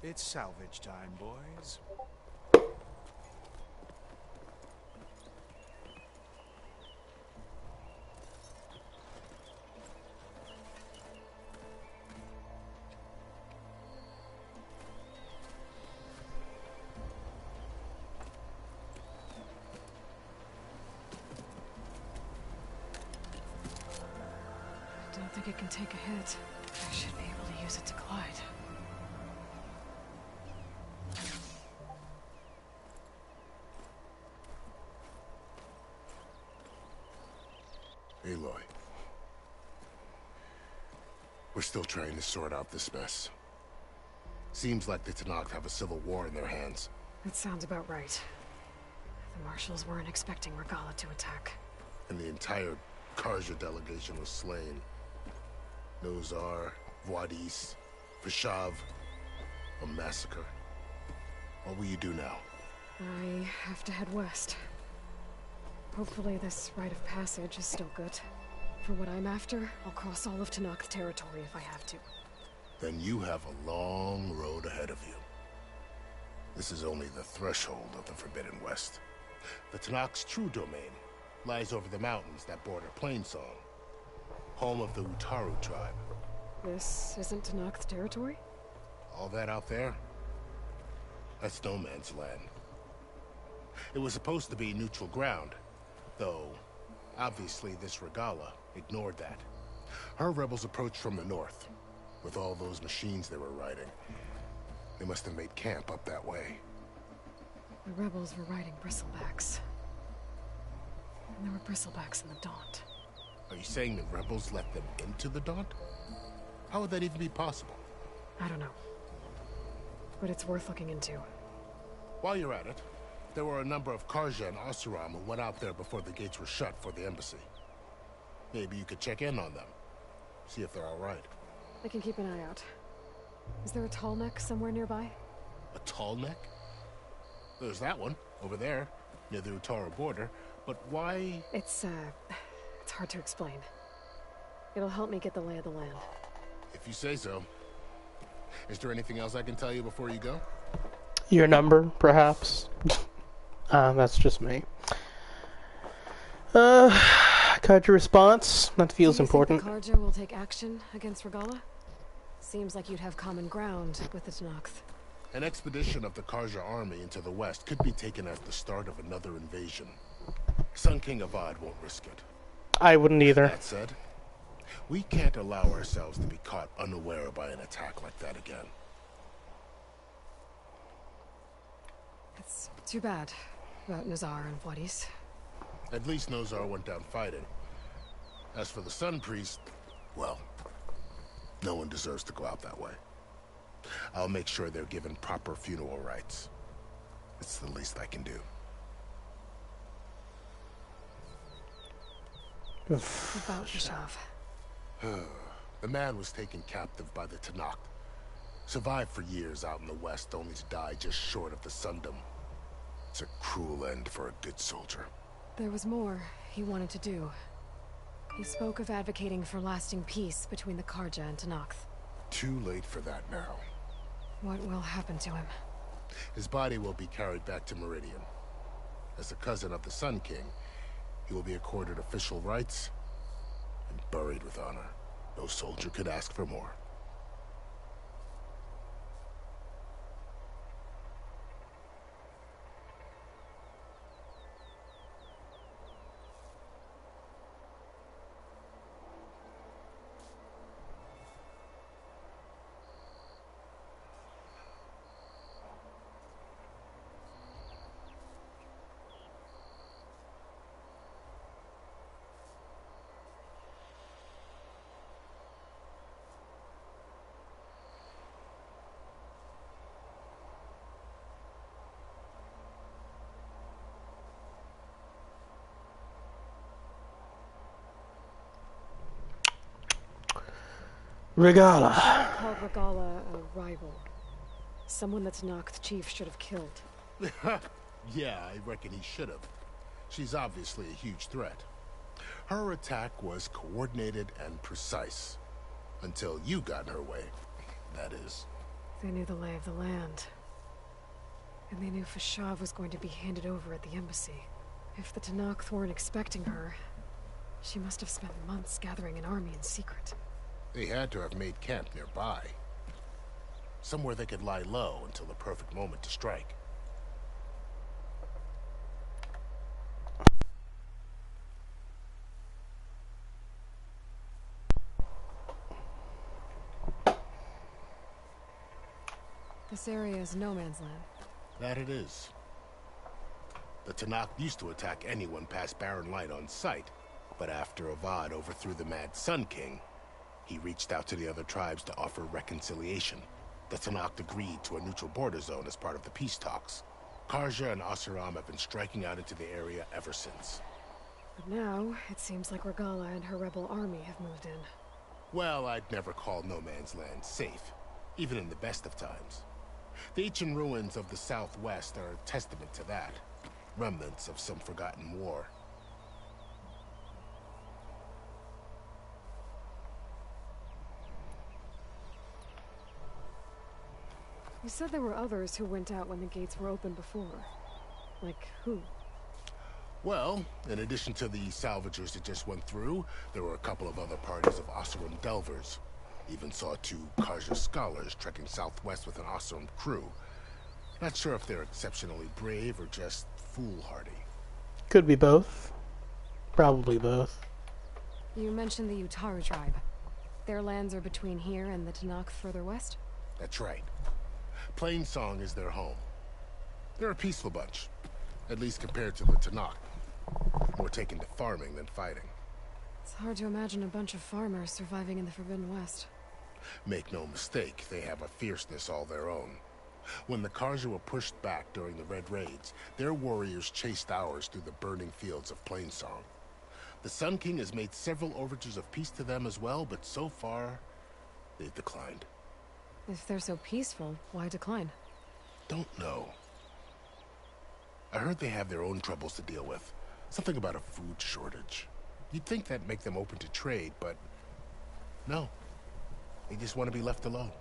It's salvage time, boys. I don't think it can take a hit. I should be able to use it to glide. Aloy. We're still trying to sort out this mess. Seems like the Tenakth have a civil war in their hands. That sounds about right. The Marshals weren't expecting Regalla to attack. And the entire Karja delegation was slain. Nozar, Vuadis, Vashav. A massacre. What will you do now? I have to head west. Hopefully this rite of passage is still good. For what I'm after, I'll cross all of Tenakth territory if I have to. Then you have a long road ahead of you. This is only the threshold of the Forbidden West. The Tenakth's true domain lies over the mountains that border Plainsong, home of the Utaru tribe. This isn't Tenakth territory? All that out there? That's no man's land. It was supposed to be neutral ground, though obviously this Regalla ignored that. Her rebels approached from the north, with all those machines they were riding. They must have made camp up that way. The rebels were riding bristlebacks. And there were bristlebacks in the Daunt. Are you saying the rebels let them into the Daunt? How would that even be possible? I don't know. But it's worth looking into. While you're at it, there were a number of Karja and Oseram who went out there before the gates were shut for the embassy. Maybe you could check in on them. See if they're all right. I can keep an eye out. Is there a tall neck somewhere nearby? A tall neck? There's that one, over there, near the Utaru border. But why? It's hard to explain. It'll help me get the lay of the land. If you say so. Is there anything else I can tell you before you go? Your number, perhaps? That's just me. Karja response. That feels important. Do you think the Karja will take action against Regalla? Seems like you'd have common ground with the Tenakth. An expedition of the Karja army into the west could be taken as the start of another invasion. Sun King Avad won't risk it. I wouldn't either. That said, we can't allow ourselves to be caught unaware by an attack like that again. It's too bad about Nazar and Vuadis. At least Nozar went down fighting. As for the Sun Priest, well, no one deserves to go out that way. I'll make sure they're given proper funeral rites. It's the least I can do. About Vashav. The man was taken captive by the Tenakth. Survived for years out in the west, only to die just short of the Sundom. It's a cruel end for a good soldier. There was more he wanted to do. He spoke of advocating for lasting peace between the Karja and Tenakth. Too late for that now. What will happen to him? His body will be carried back to Meridian. As a cousin of the Sun King, he will be accorded official rights and buried with honor. No soldier could ask for more. Regalla. Called Regalla a rival. Someone that Tenakth chief should have killed. Yeah, I reckon he should have. She's obviously a huge threat. Her attack was coordinated and precise. Until you got in her way, that is. They knew the lay of the land. And they knew Fashav was going to be handed over at the embassy. If the Tenakth weren't expecting her, she must have spent months gathering an army in secret. They had to have made camp nearby. Somewhere they could lie low until the perfect moment to strike. This area is no man's land. That it is. The Tenakth used to attack anyone past Barren Light on sight, but after Avad overthrew the Mad Sun King, he reached out to the other tribes to offer reconciliation. The Tenakth agreed to a neutral border zone as part of the peace talks. Karja and Oseram have been striking out into the area ever since. But now, it seems like Regalla and her rebel army have moved in. Well, I'd never call no man's land safe, even in the best of times. The ancient ruins of the Southwest are a testament to that. Remnants of some forgotten war. You said there were others who went out when the gates were open before. Like who? Well, in addition to the salvagers that just went through, there were a couple of other parties of Oseram delvers. Even saw 2 Karja scholars trekking southwest with an Oseram crew. Not sure if they're exceptionally brave or just foolhardy. Could be both. Probably both. You mentioned the Utaru tribe. Their lands are between here and the Tenakth further west? That's right. Plainsong is their home. They're a peaceful bunch, at least compared to the Tenakth. More taken to farming than fighting. It's hard to imagine a bunch of farmers surviving in the Forbidden West. Make no mistake, they have a fierceness all their own. When the Karja were pushed back during the Red Raids, their warriors chased ours through the burning fields of Plainsong. The Sun King has made several overtures of peace to them as well, but so far, they've declined. If they're so peaceful, why decline? Don't know. I heard they have their own troubles to deal with. Something about a food shortage. You'd think that'd make them open to trade, but no. They just want to be left alone.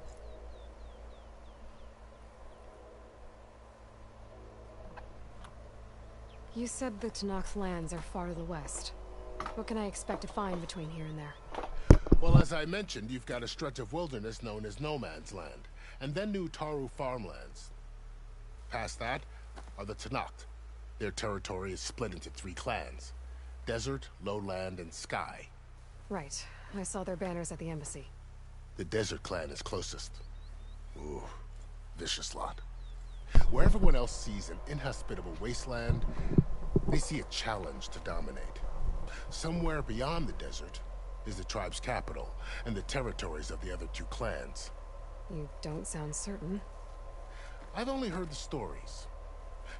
You said the Tenakth lands are far to the west. What can I expect to find between here and there? Well, as I mentioned, you've got a stretch of wilderness known as No Man's Land, and then New Taru farmlands. Past that are the Tenakth. Their territory is split into 3 clans: Desert, Lowland, and Sky. Right. I saw their banners at the embassy. The Desert clan is closest. Ooh, vicious lot. Where everyone else sees an inhospitable wasteland, they see a challenge to dominate. Somewhere beyond the desert is the tribe's capital and the territories of the other 2 clans. You don't sound certain. I've only heard the stories.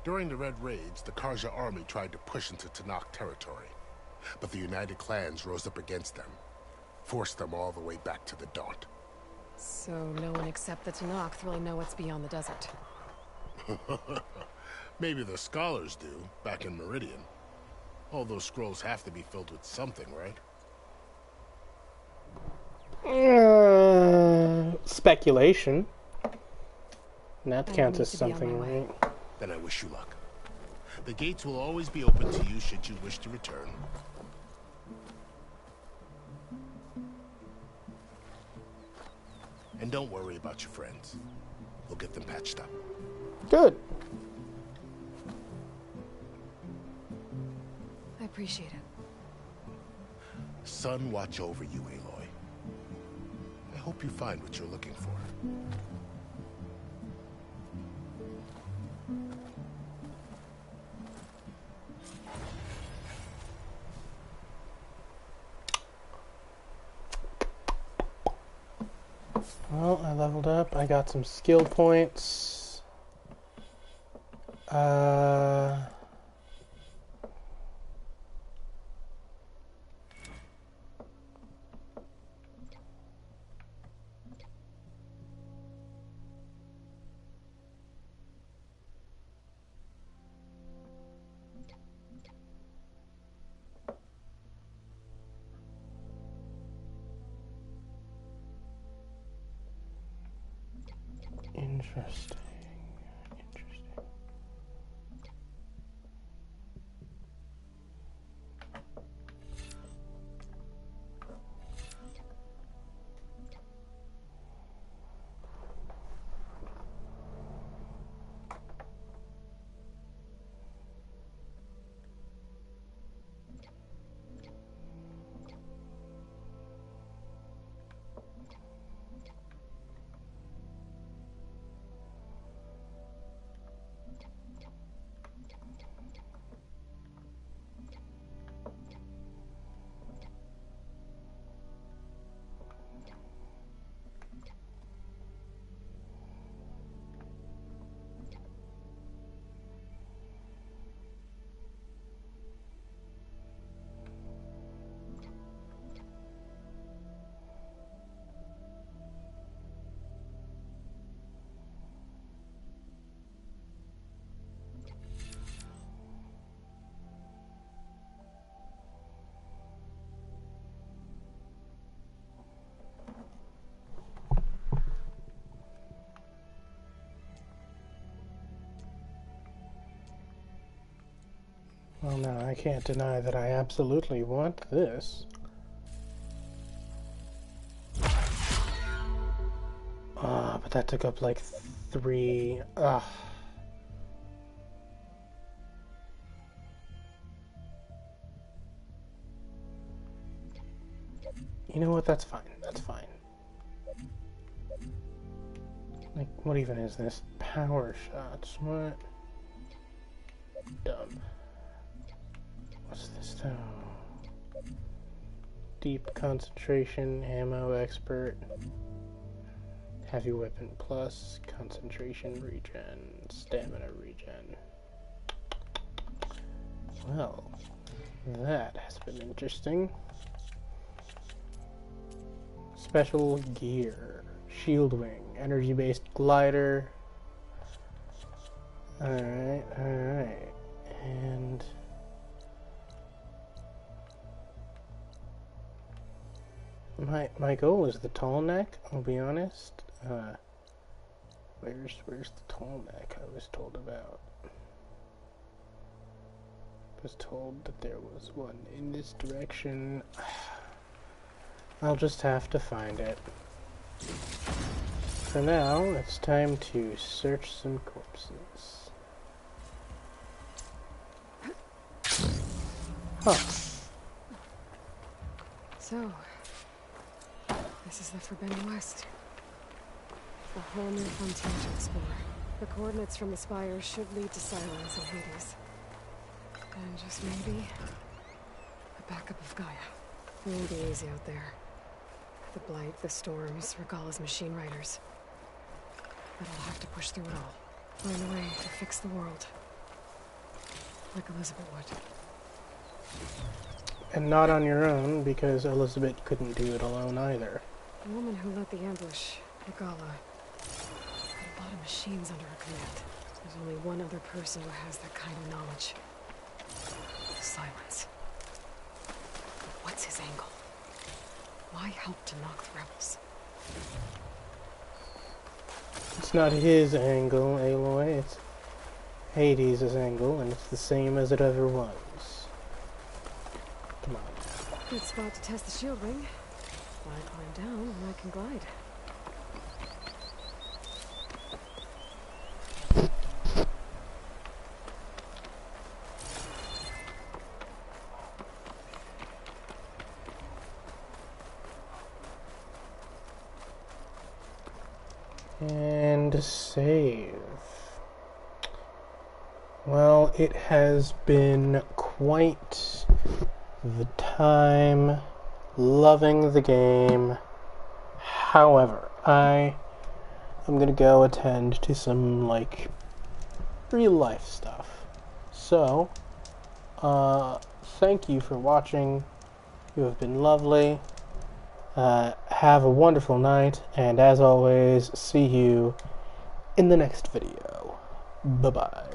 During the Red Raids, the Karja army tried to push into Tenakth territory, but the United Clans rose up against them, forced them all the way back to the Daunt. So no one except the Tenakth really know what's beyond the desert. Maybe the scholars do, back in Meridian. All those scrolls have to be filled with something, right? Speculation. And that counts as something, right? Then I wish you luck. The gates will always be open to you should you wish to return. And don't worry about your friends. We'll get them patched up. Good. I appreciate it. Sun watch over you, Aloy. I hope you find what you're looking for. Well, I leveled up. I got some skill points. Interesting. Well, now, I can't deny that I absolutely want this. But that took up like 3... You know what? That's fine. That's fine. Like, what even is this? Power shots. What? Dumb. What's this though? Deep concentration, ammo expert, heavy weapon plus, concentration regen, stamina regen. Well, that has been interesting. Special gear, shield wing, energy-based glider. Alright, alright. And my goal is the tall neck, I'll be honest. Where's the tall neck I was told about? I was told that there was one in this direction. I'll just have to find it. For now, it's time to search some corpses. Huh. So, this is the Forbidden West. A whole new frontier to explore. The coordinates from the spires should lead to Silence and Hades. And just maybe, a backup of Gaia. It won't be easy out there. The Blight, the Storms, Regalla's machine riders. But I'll have to push through it all. Find a way to fix the world. Like Elizabeth would. And not on your own, because Elizabeth couldn't do it alone either. The woman who led the ambush, Regalla, had a lot of machines under her command. There's only one other person who has that kind of knowledge. Silence. But what's his angle? Why help to knock the rebels? It's not his angle, Aloy. It's Hades' angle, and it's the same as it ever was. Come on. Good spot to test the shield ring. Why climb down when I can glide? And save. Well, it has been quite the time loving the game. However, I am gonna go attend to some, like, real life stuff. So, thank you for watching. You have been lovely. Have a wonderful night, and as always, see you in the next video. Bye-bye.